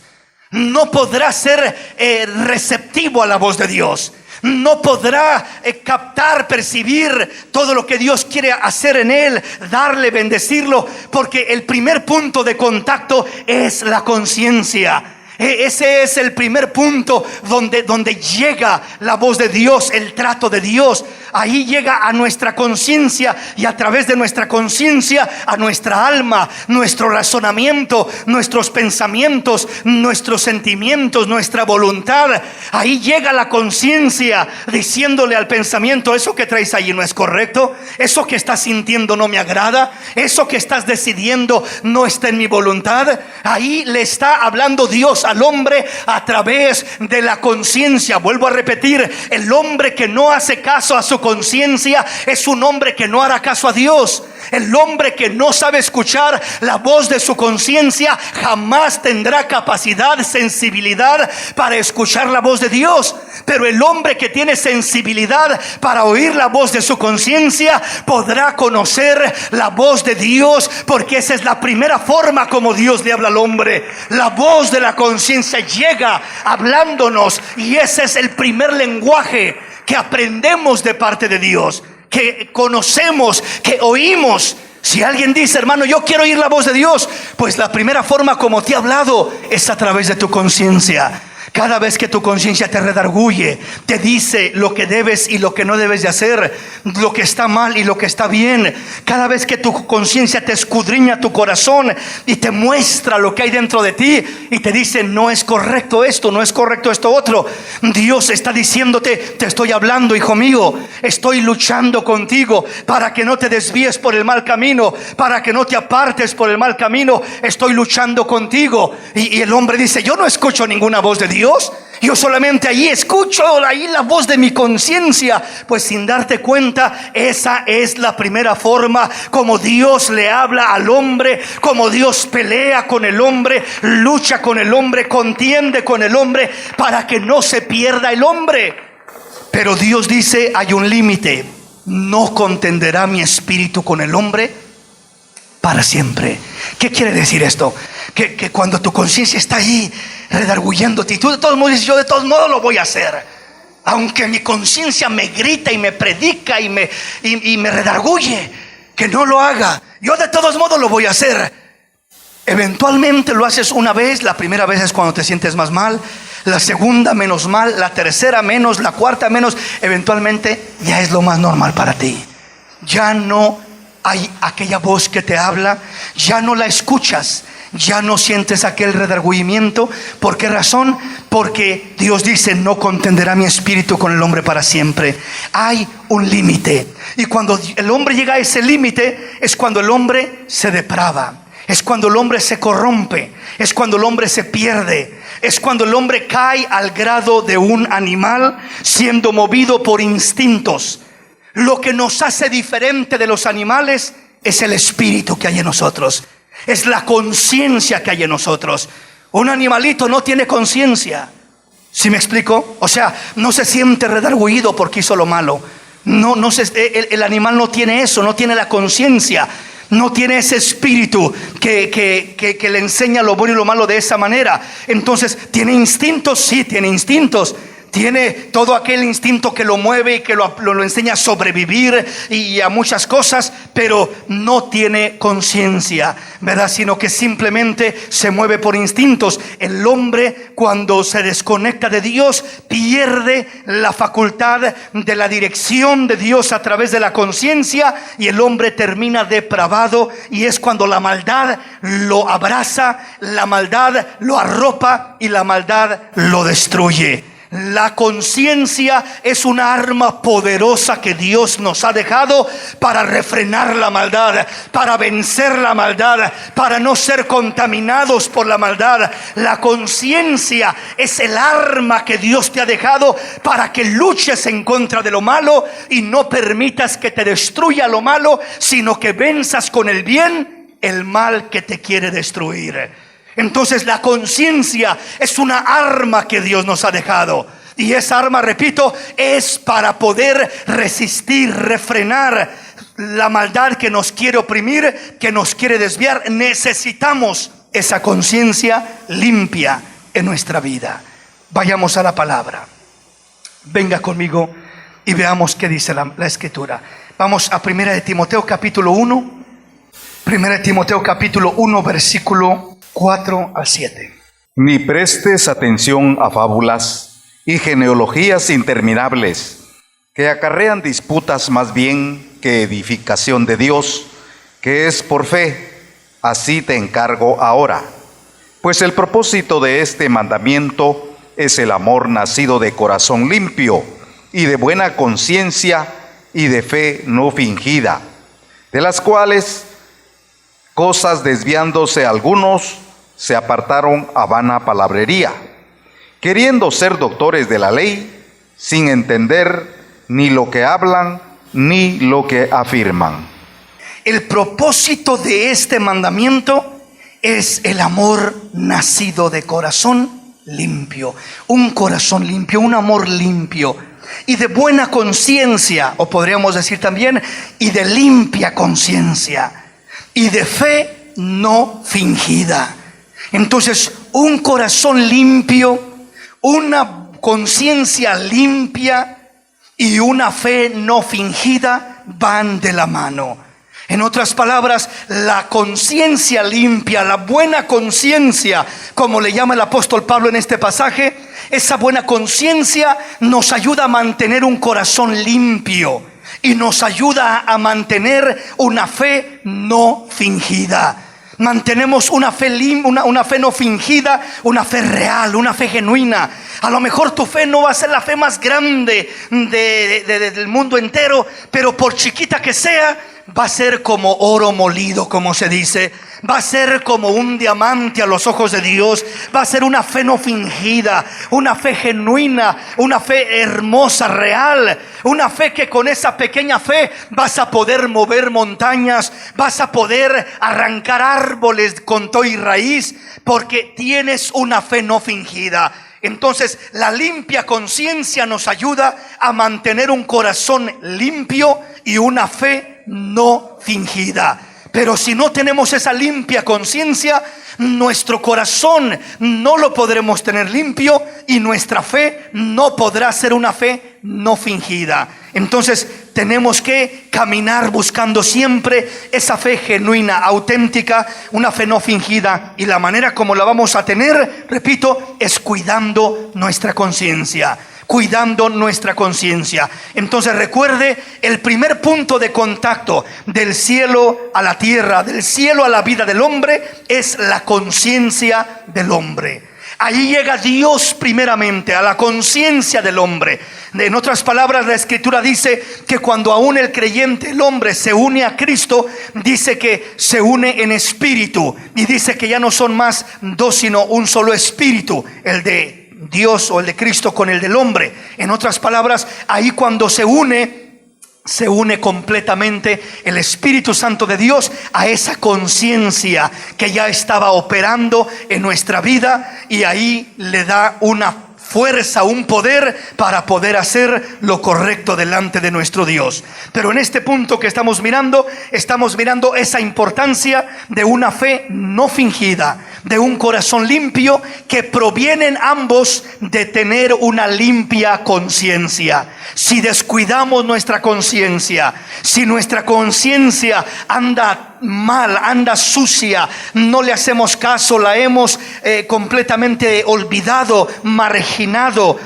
no podrá ser receptivo a la voz de Dios. No podrá captar, percibir todo lo que Dios quiere hacer en él, darle, bendecirlo, porque el primer punto de contacto es la conciencia. Ese es el primer punto donde llega la voz de Dios, el trato de Dios. Ahí llega a nuestra conciencia, y a través de nuestra conciencia a nuestra alma, nuestro razonamiento, nuestros pensamientos, nuestros sentimientos, nuestra voluntad. Ahí llega la conciencia diciéndole al pensamiento: eso que traes allí no es correcto, eso que estás sintiendo no me agrada, eso que estás decidiendo no está en mi voluntad. Ahí le está hablando Dios al hombre a través de la conciencia. Vuelvo a repetir: el hombre que no hace caso a su conciencia es un hombre que no hará caso a Dios. El hombre que no sabe escuchar la voz de su conciencia jamás tendrá capacidad, sensibilidad para escuchar la voz de Dios. Pero el hombre que tiene sensibilidad para oír la voz de su conciencia podrá conocer la voz de Dios, porque esa es la primera forma como Dios le habla al hombre. La voz de la conciencia llega hablándonos, y ese es el primer lenguaje que aprendemos de parte de Dios, que conocemos, que oímos. Si alguien dice: hermano, yo quiero oír la voz de Dios, pues la primera forma como te ha hablado es a través de tu conciencia. Cada vez que tu conciencia te redarguye, te dice lo que debes y lo que no debes de hacer, lo que está mal y lo que está bien. Cada vez que tu conciencia te escudriña tu corazón y te muestra lo que hay dentro de ti y te dice: no es correcto esto, no es correcto esto otro. Dios está diciéndote: te estoy hablando, hijo mío, estoy luchando contigo para que no te desvíes por el mal camino, para que no te apartes por el mal camino. Estoy luchando contigo. Y el hombre dice: yo no escucho ninguna voz de Dios, yo solamente ahí escucho la voz de mi conciencia. Pues sin darte cuenta, esa es la primera forma como Dios le habla al hombre, como Dios pelea con el hombre, lucha con el hombre, contiende con el hombre para que no se pierda el hombre. Pero Dios dice: hay un límite. No contenderá mi espíritu con el hombre para siempre. ¿Qué quiere decir esto? Que cuando tu conciencia está ahí redarguyéndote, y tú de todos modos dices: yo de todos modos lo voy a hacer, aunque mi conciencia me grita y me predica y me redarguye que no lo haga, yo de todos modos lo voy a hacer. Eventualmente lo haces una vez. La primera vez es cuando te sientes más mal, la segunda menos mal, la tercera menos, la cuarta menos. Eventualmente ya es lo más normal para ti. Ya no hay aquella voz que te habla, ya no la escuchas, ya no sientes aquel redargüimiento. ¿Por qué razón? Porque Dios dice: no contenderá mi espíritu con el hombre para siempre. Hay un límite, y cuando el hombre llega a ese límite es cuando el hombre se deprava, es cuando el hombre se corrompe, es cuando el hombre se pierde, es cuando el hombre cae al grado de un animal siendo movido por instintos. Lo que nos hace diferente de los animales es el espíritu que hay en nosotros, es la conciencia que hay en nosotros. Un animalito no tiene conciencia. ¿Sí me explico? O sea, no se siente redarguido porque hizo lo malo. El animal no tiene eso, no tiene la conciencia, no tiene ese espíritu que le enseña lo bueno y lo malo de esa manera. Entonces, ¿tiene instintos? Sí, tiene instintos. Tiene todo aquel instinto que lo mueve y que lo enseña a sobrevivir y a muchas cosas, pero no tiene conciencia, ¿verdad? Sino que simplemente se mueve por instintos. El hombre, cuando se desconecta de Dios, pierde la facultad de la dirección de Dios a través de la conciencia, y el hombre termina depravado, y es cuando la maldad lo abraza, la maldad lo arropa y la maldad lo destruye. La conciencia es una arma poderosa que Dios nos ha dejado para refrenar la maldad, para vencer la maldad, para no ser contaminados por la maldad. La conciencia es el arma que Dios te ha dejado para que luches en contra de lo malo y no permitas que te destruya lo malo, sino que venzas con el bien el mal que te quiere destruir. Entonces la conciencia es una arma que Dios nos ha dejado, y esa arma, repito, es para poder resistir, refrenar la maldad que nos quiere oprimir, que nos quiere desviar. Necesitamos esa conciencia limpia en nuestra vida. Vayamos a la palabra. Venga conmigo y veamos qué dice la Escritura. Vamos a 1 de Timoteo capítulo 1. 1 de Timoteo capítulo 1, versículo 4 al 7. Ni prestes atención a fábulas y genealogías interminables, que acarrean disputas más bien que edificación de Dios, que es por fe. Así te encargo ahora. Pues el propósito de este mandamiento es el amor nacido de corazón limpio y de buena conciencia y de fe no fingida, de las cuales cosas desviándose algunos se apartaron a vana palabrería, queriendo ser doctores de la ley, sin entender ni lo que hablan ni lo que afirman. El propósito de este mandamiento es el amor nacido de corazón limpio. Un corazón limpio, un amor limpio y de buena conciencia, o podríamos decir también, y de limpia conciencia, y de fe no fingida. Entonces, un corazón limpio, una conciencia limpia y una fe no fingida van de la mano. En otras palabras, la conciencia limpia, la buena conciencia, como le llama el apóstol Pablo en este pasaje, esa buena conciencia nos ayuda a mantener un corazón limpio y nos ayuda a mantener una fe no fingida. Mantenemos una fe no fingida, una fe real, una fe genuina. A lo mejor tu fe no va a ser la fe más grande del mundo entero, pero por chiquita que sea, va a ser como oro molido, como se dice. Va a ser como un diamante a los ojos de Dios. Va a ser una fe no fingida, una fe genuina, una fe hermosa, real. Una fe que con esa pequeña fe vas a poder mover montañas, vas a poder arrancar árboles con todo y raíz, porque tienes una fe no fingida. Entonces, la limpia conciencia nos ayuda a mantener un corazón limpio y una fe no fingida. Pero si no tenemos esa limpia conciencia, nuestro corazón no lo podremos tener limpio y nuestra fe no podrá ser una fe no fingida. Entonces tenemos que caminar buscando siempre esa fe genuina, auténtica, una fe no fingida. Y la manera como la vamos a tener, repito, es cuidando nuestra conciencia. Cuidando nuestra conciencia. Entonces recuerde, el primer punto de contacto del cielo a la tierra, del cielo a la vida del hombre, es la conciencia del hombre. Ahí llega Dios primeramente, a la conciencia del hombre. En otras palabras, la Escritura dice que cuando aún el creyente, el hombre, se une a Cristo, dice que se une en espíritu. Y dice que ya no son más dos, sino un solo espíritu, el de Dios o el de Cristo con el del hombre. En otras palabras, ahí cuando se une completamente el Espíritu Santo de Dios a esa conciencia que ya estaba operando en nuestra vida, y ahí le da una fuerza, un poder para poder hacer lo correcto delante de nuestro Dios. Pero en este punto que estamos mirando esa importancia de una fe no fingida, de un corazón limpio, que provienen ambos de tener una limpia conciencia. Si descuidamos nuestra conciencia, si nuestra conciencia anda mal, anda sucia, no le hacemos caso, la hemos completamente olvidado, marginado.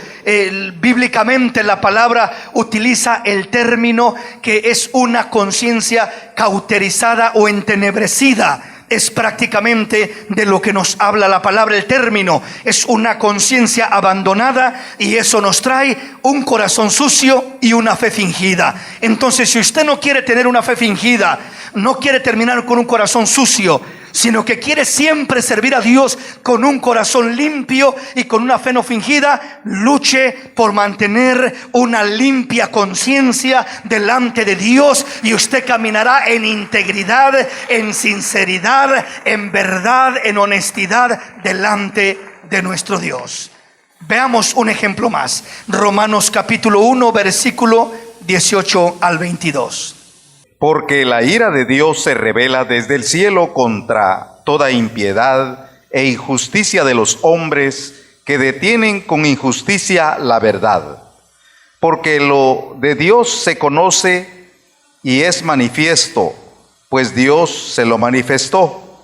Bíblicamente la palabra utiliza el término que es una conciencia cauterizada o entenebrecida. Es prácticamente de lo que nos habla la palabra. El término es una conciencia abandonada, y eso nos trae un corazón sucio y una fe fingida. Entonces, si usted no quiere tener una fe fingida, no quiere terminar con un corazón sucio, sino que quiere siempre servir a Dios con un corazón limpio y con una fe no fingida, luche por mantener una limpia conciencia delante de Dios, y usted caminará en integridad, en sinceridad, en verdad, en honestidad delante de nuestro Dios. Veamos un ejemplo más. Romanos capítulo 1, versículo 18 al 22. Porque la ira de Dios se revela desde el cielo contra toda impiedad e injusticia de los hombres que detienen con injusticia la verdad, porque lo de Dios se conoce y es manifiesto, pues Dios se lo manifestó.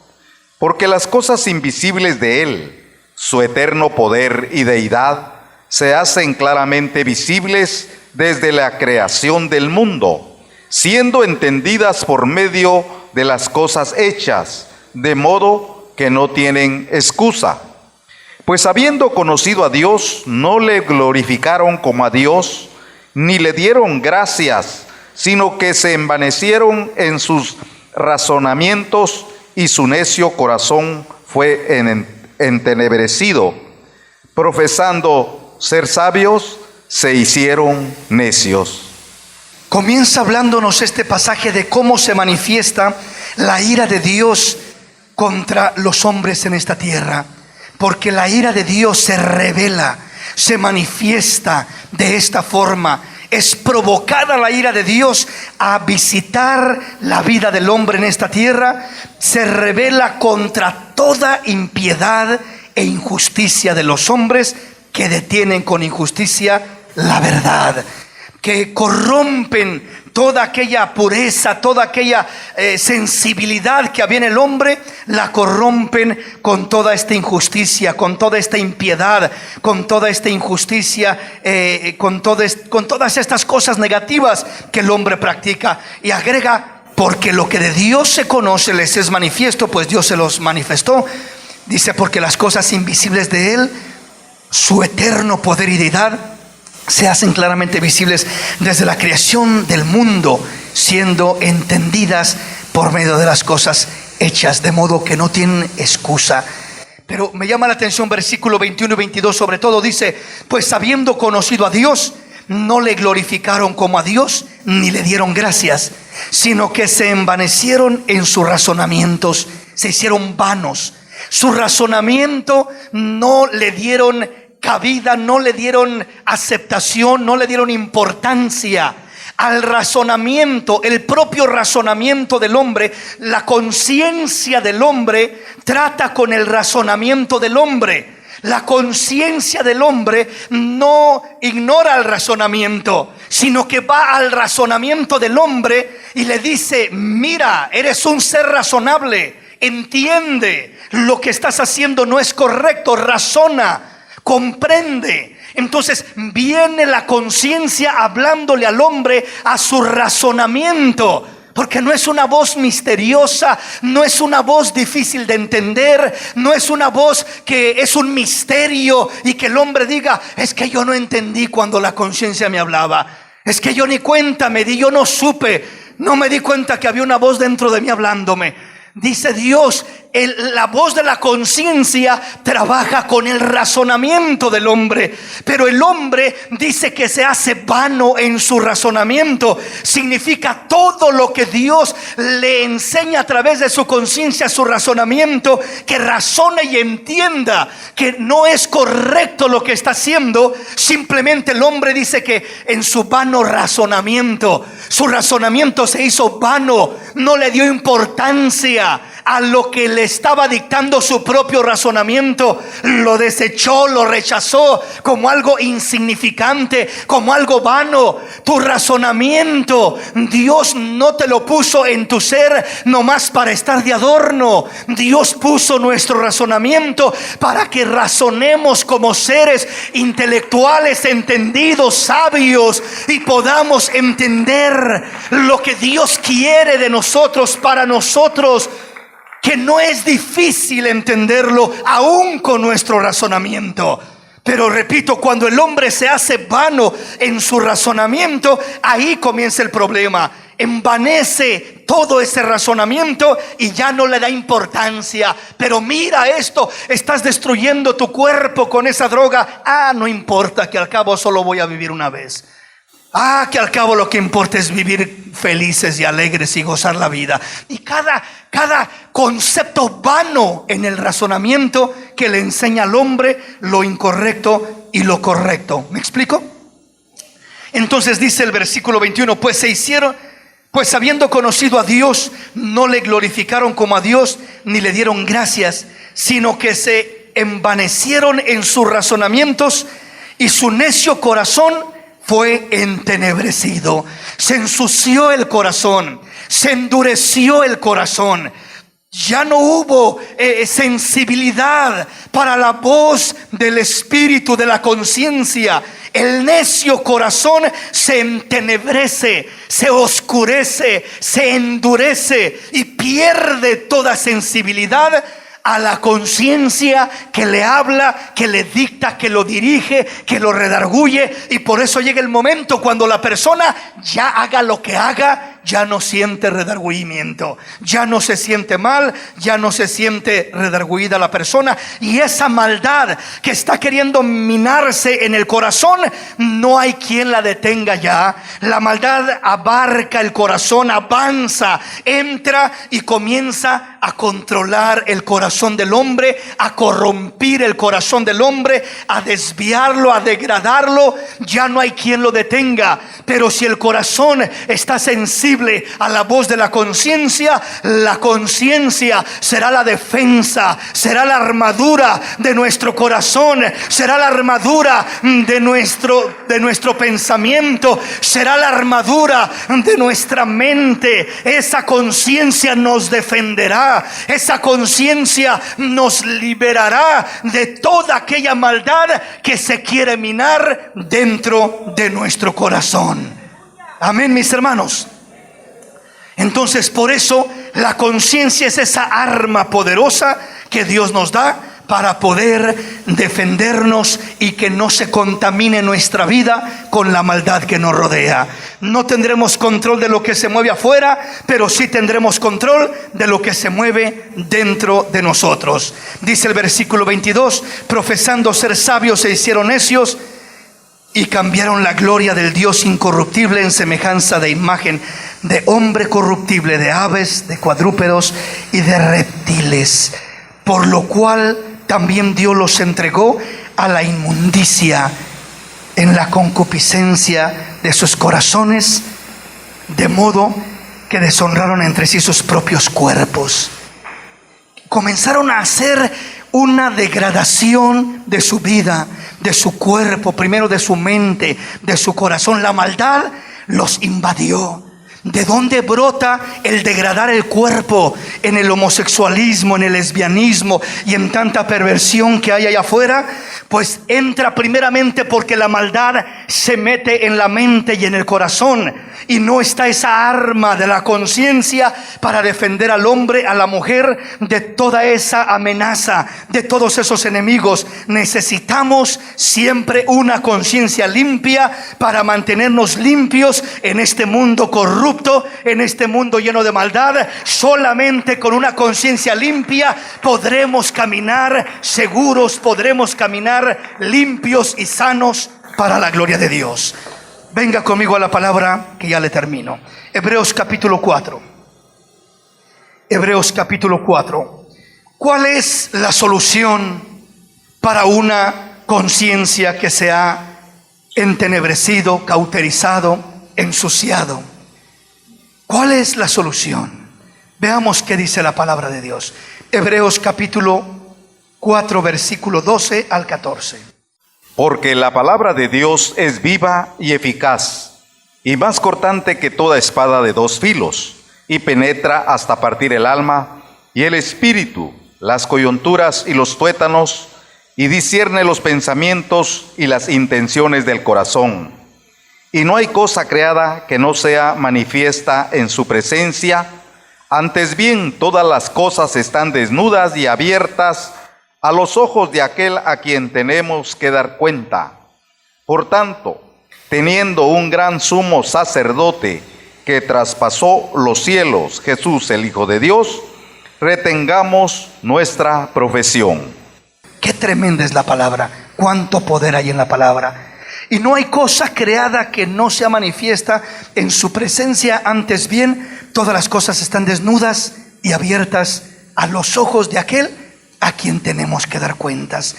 Porque las cosas invisibles de Él, su eterno poder y deidad, se hacen claramente visibles desde la creación del mundo, siendo entendidas por medio de las cosas hechas, de modo que no tienen excusa. Pues habiendo conocido a Dios, no le glorificaron como a Dios, ni le dieron gracias, sino que se envanecieron en sus razonamientos, y su necio corazón fue entenebrecido. Profesando ser sabios, se hicieron necios. Comienza hablándonos este pasaje de cómo se manifiesta la ira de Dios contra los hombres en esta tierra. Porque la ira de Dios se revela, se manifiesta de esta forma. Es provocada la ira de Dios a visitar la vida del hombre en esta tierra. Se revela contra toda impiedad e injusticia de los hombres que detienen con injusticia la verdad, que corrompen toda aquella pureza, toda aquella sensibilidad que había en el hombre, la corrompen con toda esta injusticia, con toda esta impiedad, con toda esta injusticia, con todas estas cosas negativas que el hombre practica. Y agrega, porque lo que de Dios se conoce les es manifiesto, pues Dios se los manifestó. Dice, porque las cosas invisibles de Él, su eterno poder y deidad, se hacen claramente visibles desde la creación del mundo, siendo entendidas por medio de las cosas hechas, de modo que no tienen excusa. Pero me llama la atención versículo 21 y 22 sobre todo, dice, pues habiendo conocido a Dios, no le glorificaron como a Dios, ni le dieron gracias, sino que se envanecieron en sus razonamientos, se hicieron vanos. Su razonamiento no le dieron cabida, no le dieron aceptación, no le dieron importancia al razonamiento, el propio razonamiento del hombre. La conciencia del hombre trata con el razonamiento del hombre. La conciencia del hombre no ignora el razonamiento, sino que va al razonamiento del hombre y le dice, mira, eres un ser razonable, entiende, lo que estás haciendo no es correcto, razona, comprende. Entonces viene la conciencia hablándole al hombre a su razonamiento, porque no es una voz misteriosa, no es una voz difícil de entender, no es una voz que es un misterio y que el hombre diga, es que yo no entendí cuando la conciencia me hablaba, es que yo ni cuenta me di, yo no supe, no me di cuenta que había una voz dentro de mí hablándome. Dice Dios, la voz de la conciencia trabaja con el razonamiento del hombre, pero el hombre dice que se hace vano en su razonamiento. Significa todo lo que Dios le enseña a través de su conciencia, su razonamiento, que razone y entienda que no es correcto lo que está haciendo. Simplemente el hombre dice que en su vano razonamiento, su razonamiento se hizo vano, no le dio importancia a lo que le estaba dictando su propio razonamiento, lo desechó, lo rechazó como algo insignificante, como algo vano. Tu razonamiento, Dios no te lo puso en tu ser nomás para estar de adorno. Dios puso nuestro razonamiento para que razonemos como seres intelectuales, entendidos, sabios, y podamos entender lo que Dios quiere de nosotros, para nosotros, que no es difícil entenderlo aún con nuestro razonamiento. Pero repito, cuando el hombre se hace vano en su razonamiento, ahí comienza el problema. Envanece todo ese razonamiento y ya no le da importancia. Pero mira esto, estás destruyendo tu cuerpo con esa droga. No importa, que al cabo solo voy a vivir una vez. Que al cabo lo que importa es vivir felices y alegres y gozar la vida. Y cada concepto vano en el razonamiento que le enseña al hombre lo incorrecto y lo correcto. ¿Me explico? Entonces dice el versículo 21, pues habiendo conocido a Dios, no le glorificaron como a Dios, ni le dieron gracias, sino que se envanecieron en sus razonamientos, y su necio corazón fue entenebrecido. Se ensució el corazón, se endureció el corazón. Ya no hubo sensibilidad para la voz del Espíritu, de la conciencia. El necio corazón se entenebrece, se oscurece, se endurece y pierde toda sensibilidad a la conciencia que le habla, que le dicta, que lo dirige, que lo redarguye. Y por eso llega el momento cuando la persona ya haga lo que haga, ya no siente redargüimiento, ya no se siente mal, ya no se siente redarguida la persona. Y esa maldad que está queriendo minarse en el corazón, no hay quien la detenga ya. La maldad abarca el corazón, avanza, entra y comienza a controlar el corazón del hombre, a corrompir el corazón del hombre, a desviarlo, a degradarlo. Ya no hay quien lo detenga. Pero si el corazón está sensible a la voz de la conciencia será la defensa, será la armadura de nuestro corazón, será la armadura de nuestro pensamiento, será la armadura de nuestra mente. Esa conciencia nos defenderá, esa conciencia nos liberará de toda aquella maldad que se quiere minar dentro de nuestro corazón. Amén, mis hermanos. Entonces, por eso la conciencia es esa arma poderosa que Dios nos da para poder defendernos y que no se contamine nuestra vida con la maldad que nos rodea. No tendremos control de lo que se mueve afuera, pero sí tendremos control de lo que se mueve dentro de nosotros. Dice el versículo 22: profesando ser sabios se hicieron necios y cambiaron la gloria del Dios incorruptible en semejanza de imagen de hombre corruptible, de aves, de cuadrúpedos y de reptiles, por lo cual también Dios los entregó a la inmundicia en la concupiscencia de sus corazones, de modo que deshonraron entre sí sus propios cuerpos. Comenzaron a hacer una degradación de su vida, de su cuerpo, primero de su mente, de su corazón. La maldad los invadió. ¿De dónde brota el degradar el cuerpo? En el homosexualismo, en el lesbianismo y en tanta perversión que hay allá afuera. Pues entra primeramente porque la maldad se mete en la mente y en el corazón, y no está esa arma de la conciencia para defender al hombre, a la mujer, de toda esa amenaza, de todos esos enemigos. Necesitamos siempre una conciencia limpia para mantenernos limpios en este mundo corrupto, en este mundo lleno de maldad. Solamente con una conciencia limpia podremos caminar seguros, podremos caminar limpios y sanos para la gloria de Dios. Venga conmigo a la palabra, que ya le termino. Hebreos capítulo 4. Hebreos capítulo 4. ¿Cuál es la solución para una conciencia que se ha entenebrecido, cauterizado, ensuciado? ¿Cuál es la solución? Veamos qué dice la palabra de Dios. Hebreos capítulo 4, versículo 12 al 14. Porque la palabra de Dios es viva y eficaz, y más cortante que toda espada de dos filos, y penetra hasta partir el alma y el espíritu, las coyunturas y los tuétanos, y discierne los pensamientos y las intenciones del corazón. Y no hay cosa creada que no sea manifiesta en su presencia. Antes bien, todas las cosas están desnudas y abiertas a los ojos de aquel a quien tenemos que dar cuenta. Por tanto, teniendo un gran sumo sacerdote que traspasó los cielos, Jesús el Hijo de Dios, retengamos nuestra profesión. Qué tremenda es la palabra, cuánto poder hay en la palabra. Y no hay cosa creada que no sea manifiesta en su presencia. Antes bien, todas las cosas están desnudas y abiertas a los ojos de aquel a quien tenemos que dar cuentas.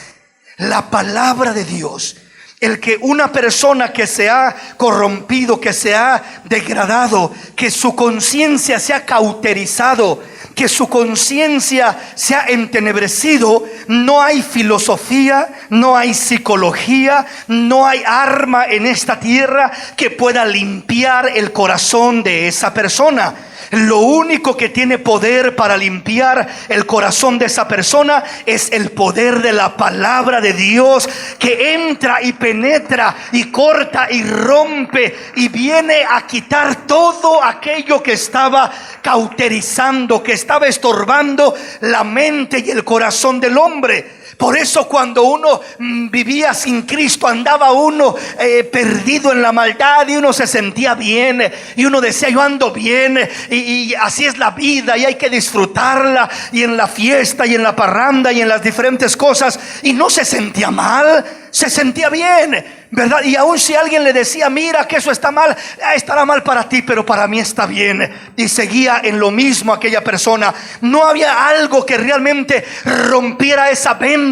La palabra de Dios, el que una persona que se ha corrompido, que se ha degradado, que su conciencia se ha cauterizado, que su conciencia se ha entenebrecido, no hay filosofía, no hay psicología, no hay arma en esta tierra que pueda limpiar el corazón de esa persona. Lo único que tiene poder para limpiar el corazón de esa persona es el poder de la palabra de Dios, que entra y penetra y corta y rompe y viene a quitar todo aquello que estaba cauterizando, que estaba estorbando la mente y el corazón del hombre. Por eso cuando uno vivía sin Cristo, andaba uno perdido en la maldad, y uno se sentía bien, y uno decía: yo ando bien, y así es la vida, y hay que disfrutarla, y en la fiesta, y en la parranda, y en las diferentes cosas, y no se sentía mal, se sentía bien, ¿verdad? Y aun si alguien le decía: mira que eso está mal, estará mal para ti, pero para mí está bien, y seguía en lo mismo aquella persona. No había algo que realmente rompiera esa venda.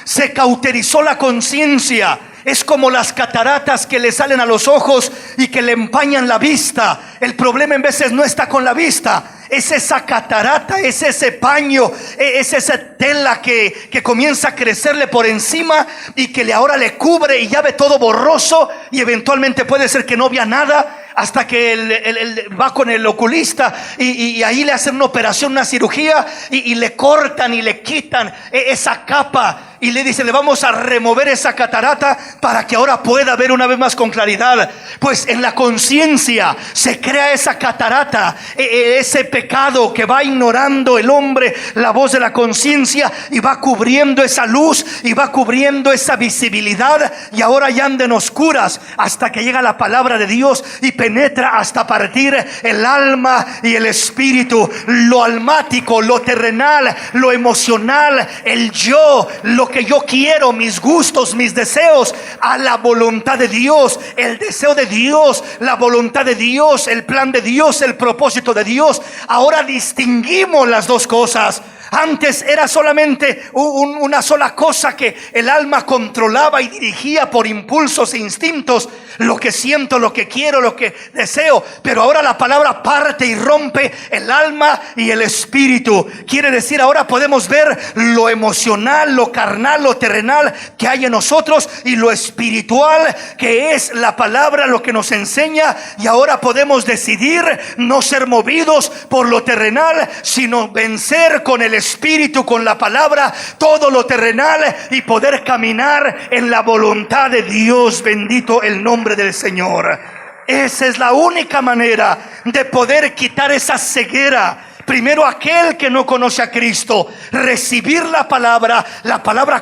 Se cauterizó la conciencia. Es como las cataratas que le salen a los ojos y que le empañan la vista. El problema en veces no está con la vista, es esa catarata, es ese paño, es esa tela que comienza a crecerle por encima y que ahora le cubre y ya ve todo borroso, y eventualmente puede ser que no vea nada hasta que él va con el oculista y ahí le hacen una operación, una cirugía, y le cortan y le quitan esa capa y le dicen: le vamos a remover esa catarata para que ahora pueda ver una vez más con claridad. Pues en la conciencia se crea esa catarata, ese pecado que va ignorando el hombre la voz de la conciencia, y va cubriendo esa luz y va cubriendo esa visibilidad, y ahora ya andan oscuras hasta que llega la palabra de Dios y penetra hasta partir el alma y el espíritu, lo almático, lo terrenal, lo emocional, el yo, lo que yo quiero, mis gustos, mis deseos, a la voluntad de Dios, el deseo de Dios, la voluntad de Dios, el plan de Dios, el propósito de Dios. Ahora distinguimos las dos cosas. Antes era solamente una sola cosa que el alma controlaba y dirigía por impulsos e instintos, lo que siento, lo que quiero, lo que deseo. Pero ahora la palabra parte y rompe el alma y el espíritu. Quiere decir, ahora podemos ver lo emocional, lo carnal, lo terrenal que hay en nosotros, y lo espiritual, que es la palabra, lo que nos enseña. Y ahora podemos decidir no ser movidos por lo terrenal, sino vencer con el espíritu, con la palabra, todo lo terrenal, y poder caminar en la voluntad de Dios. Bendito el nombre del Señor. Esa es la única manera de poder quitar esa ceguera. Primero, aquel que no conoce a Cristo, recibir la palabra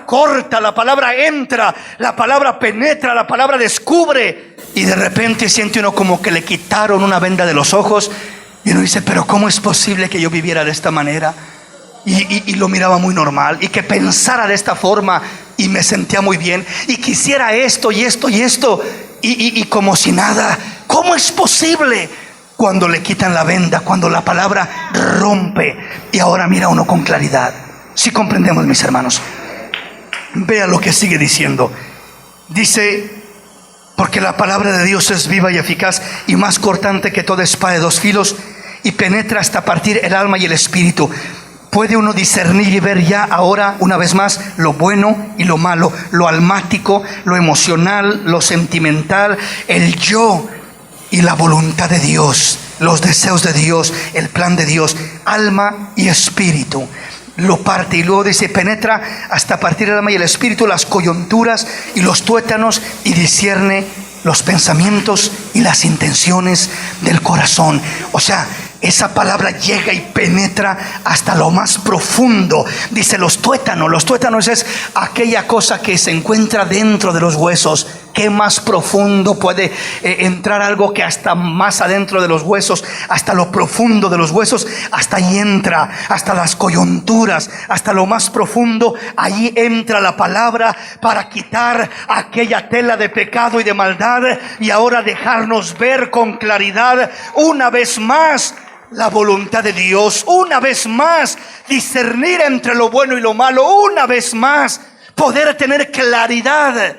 corta, la palabra entra, la palabra penetra, la palabra descubre, y de repente siente uno como que le quitaron una venda de los ojos, y uno dice: pero ¿cómo es posible que yo viviera de esta manera? Y lo miraba muy normal, y que pensara de esta forma, y me sentía muy bien, y quisiera esto y esto y esto, y como si nada. ¿Cómo es posible? Cuando le quitan la venda, cuando la palabra rompe, y ahora mira uno con claridad. Si comprendemos, mis hermanos, vea lo que sigue diciendo. Dice: porque la palabra de Dios es viva y eficaz, y más cortante que toda espada de dos filos, y penetra hasta partir el alma y el espíritu. Puede uno discernir y ver ya ahora, una vez más, lo bueno y lo malo, lo almático, lo emocional, lo sentimental, el yo y la voluntad de Dios, los deseos de Dios, el plan de Dios, alma y espíritu. Lo parte, y luego dice: penetra hasta partir el alma y el espíritu, las coyunturas y los tuétanos, y discierne los pensamientos y las intenciones del corazón. O sea, esa palabra llega y penetra hasta lo más profundo. Dice los tuétanos es aquella cosa que se encuentra dentro de los huesos. ¿Qué más profundo puede entrar algo que hasta más adentro de los huesos, hasta lo profundo de los huesos? Hasta ahí entra, hasta las coyunturas, hasta lo más profundo. Ahí entra la palabra para quitar aquella tela de pecado y de maldad, y ahora dejarnos ver con claridad una vez más la voluntad de Dios, una vez más discernir entre lo bueno y lo malo, una vez más poder tener claridad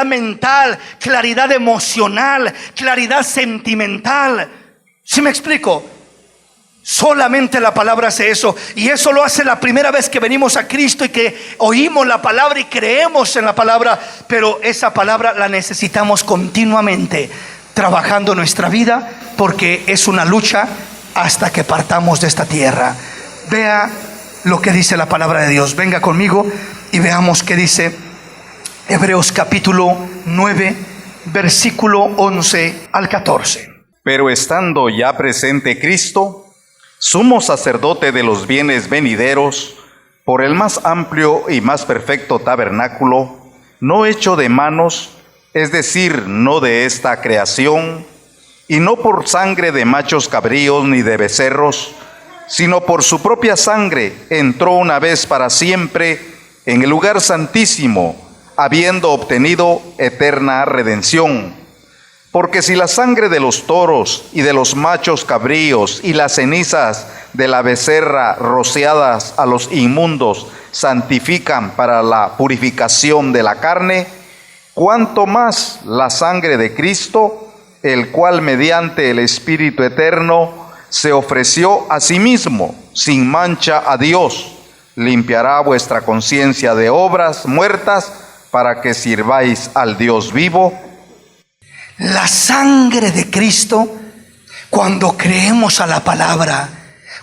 mental, claridad emocional, claridad sentimental. ¿Sí me explico? Solamente la palabra hace eso, y eso lo hace la primera vez que venimos a Cristo y que oímos la palabra y creemos en la palabra. Pero esa palabra la necesitamos continuamente trabajando nuestra vida, porque es una lucha hasta que partamos de esta tierra. Vea lo que dice la palabra de Dios. Venga conmigo y veamos qué dice Hebreos capítulo 9, versículo 11 al 14. Pero estando ya presente Cristo, sumo sacerdote de los bienes venideros, por el más amplio y más perfecto tabernáculo, no hecho de manos, es decir, no de esta creación, y no por sangre de machos cabríos ni de becerros, sino por su propia sangre entró una vez para siempre en el lugar santísimo, habiendo obtenido eterna redención. Porque si la sangre de los toros y de los machos cabríos y las cenizas de la becerra rociadas a los inmundos santifican para la purificación de la carne, cuánto más la sangre de Cristo, el cual mediante el Espíritu eterno se ofreció a sí mismo sin mancha a Dios, limpiará vuestra conciencia de obras muertas para que sirváis al Dios vivo. La sangre de Cristo, cuando creemos a la palabra,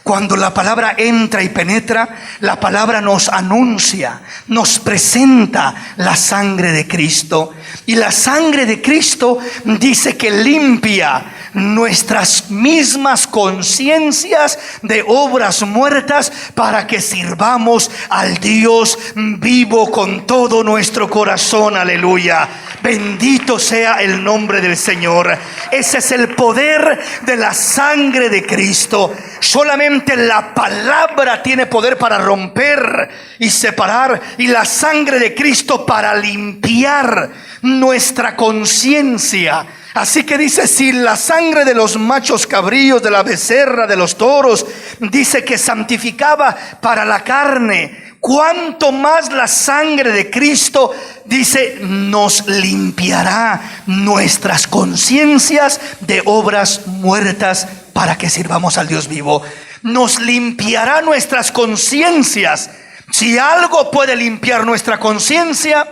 cuando la palabra entra y penetra, la palabra nos anuncia, nos presenta la sangre de Cristo. Y la sangre de Cristo dice que limpia nuestras mismas conciencias de obras muertas para que sirvamos al Dios vivo con todo nuestro corazón. Aleluya. Bendito sea el nombre del Señor. Ese es el poder de la sangre de Cristo. Solamente la palabra tiene poder para romper y separar, y la sangre de Cristo para limpiar nuestra conciencia. Así que dice, si la sangre de los machos cabríos, de la becerra, de los toros, dice que santificaba para la carne, cuánto más la sangre de Cristo, dice, nos limpiará nuestras conciencias de obras muertas para que sirvamos al Dios vivo. Nos limpiará nuestras conciencias. Si algo puede limpiar nuestra conciencia,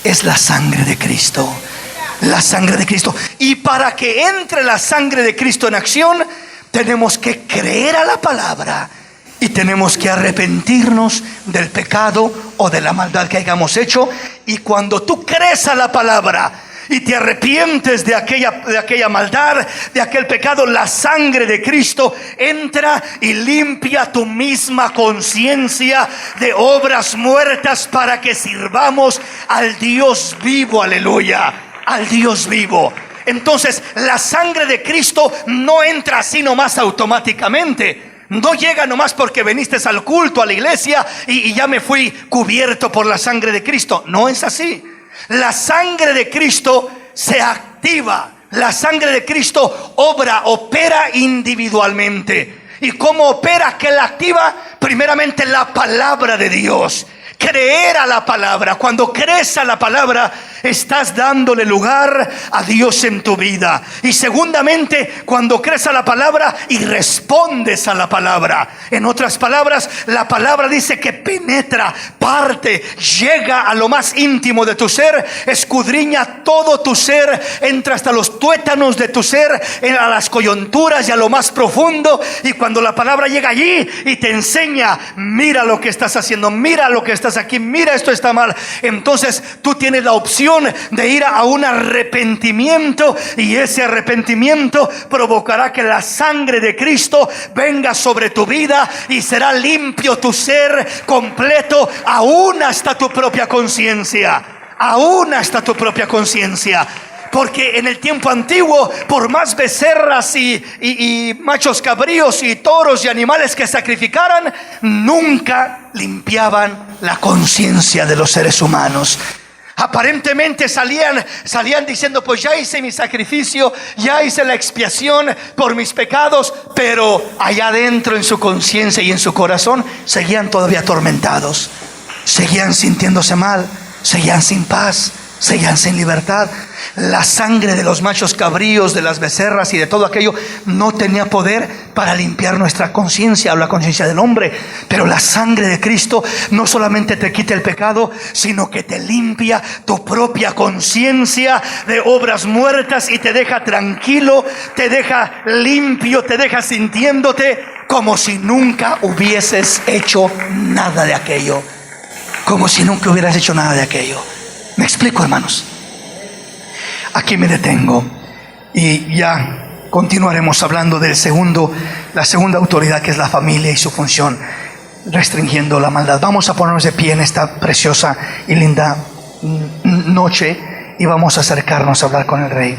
es la sangre de Cristo. La sangre de Cristo. Y para que entre la sangre de Cristo en acción, tenemos que creer a la palabra y tenemos que arrepentirnos del pecado o de la maldad que hayamos hecho. Y cuando tú crees a la palabra y te arrepientes de aquella maldad, de aquel pecado, la sangre de Cristo entra y limpia tu misma conciencia de obras muertas para que sirvamos al Dios vivo. Aleluya. Al Dios vivo. Entonces la sangre de Cristo no entra así nomás automáticamente. No llega nomás porque viniste al culto, a la iglesia y ya me fui cubierto por la sangre de Cristo. No es así. La sangre de Cristo se activa. La sangre de Cristo opera individualmente. ¿Y cómo opera? ¿Qué la activa? Primeramente la palabra de Dios. Creer a la palabra. Cuando crees a la palabra, estás dándole lugar a Dios en tu vida. Y segundamente, cuando crees a la palabra y respondes a la palabra. En otras palabras, la palabra dice que penetra, parte, llega a lo más íntimo de tu ser, escudriña todo tu ser, entra hasta los tuétanos de tu ser, a las coyunturas y a lo más profundo. Y cuando la palabra llega allí y te enseña, mira lo que estás haciendo, mira lo que estás aquí, mira esto está mal, entonces tú tienes la opción de ir a un arrepentimiento, y ese arrepentimiento provocará que la sangre de Cristo venga sobre tu vida y será limpio tu ser completo, aún hasta tu propia conciencia, aún hasta tu propia conciencia. Porque en el tiempo antiguo, por más becerras y machos cabríos y toros y animales que sacrificaran, nunca limpiaban la conciencia de los seres humanos. Aparentemente salían diciendo, pues ya hice mi sacrificio, ya hice la expiación por mis pecados, pero allá adentro en su conciencia y en su corazón seguían todavía atormentados, seguían sintiéndose mal, seguían sin paz. seguían sin libertad. La sangre de los machos cabríos, de las becerras y de todo aquello no tenía poder para limpiar nuestra conciencia o la conciencia del hombre. Pero la sangre de Cristo no solamente te quita el pecado, sino que te limpia tu propia conciencia de obras muertas y te deja tranquilo, te deja limpio, te deja sintiéndote como si nunca hubieses hecho nada de aquello. Como si nunca hubieras hecho nada de aquello. ¿Me explico, hermanos? Aquí me detengo y ya continuaremos hablando la segunda autoridad, que es la familia y su función, restringiendo la maldad. Vamos a ponernos de pie en esta preciosa y linda noche y vamos a acercarnos a hablar con el Rey.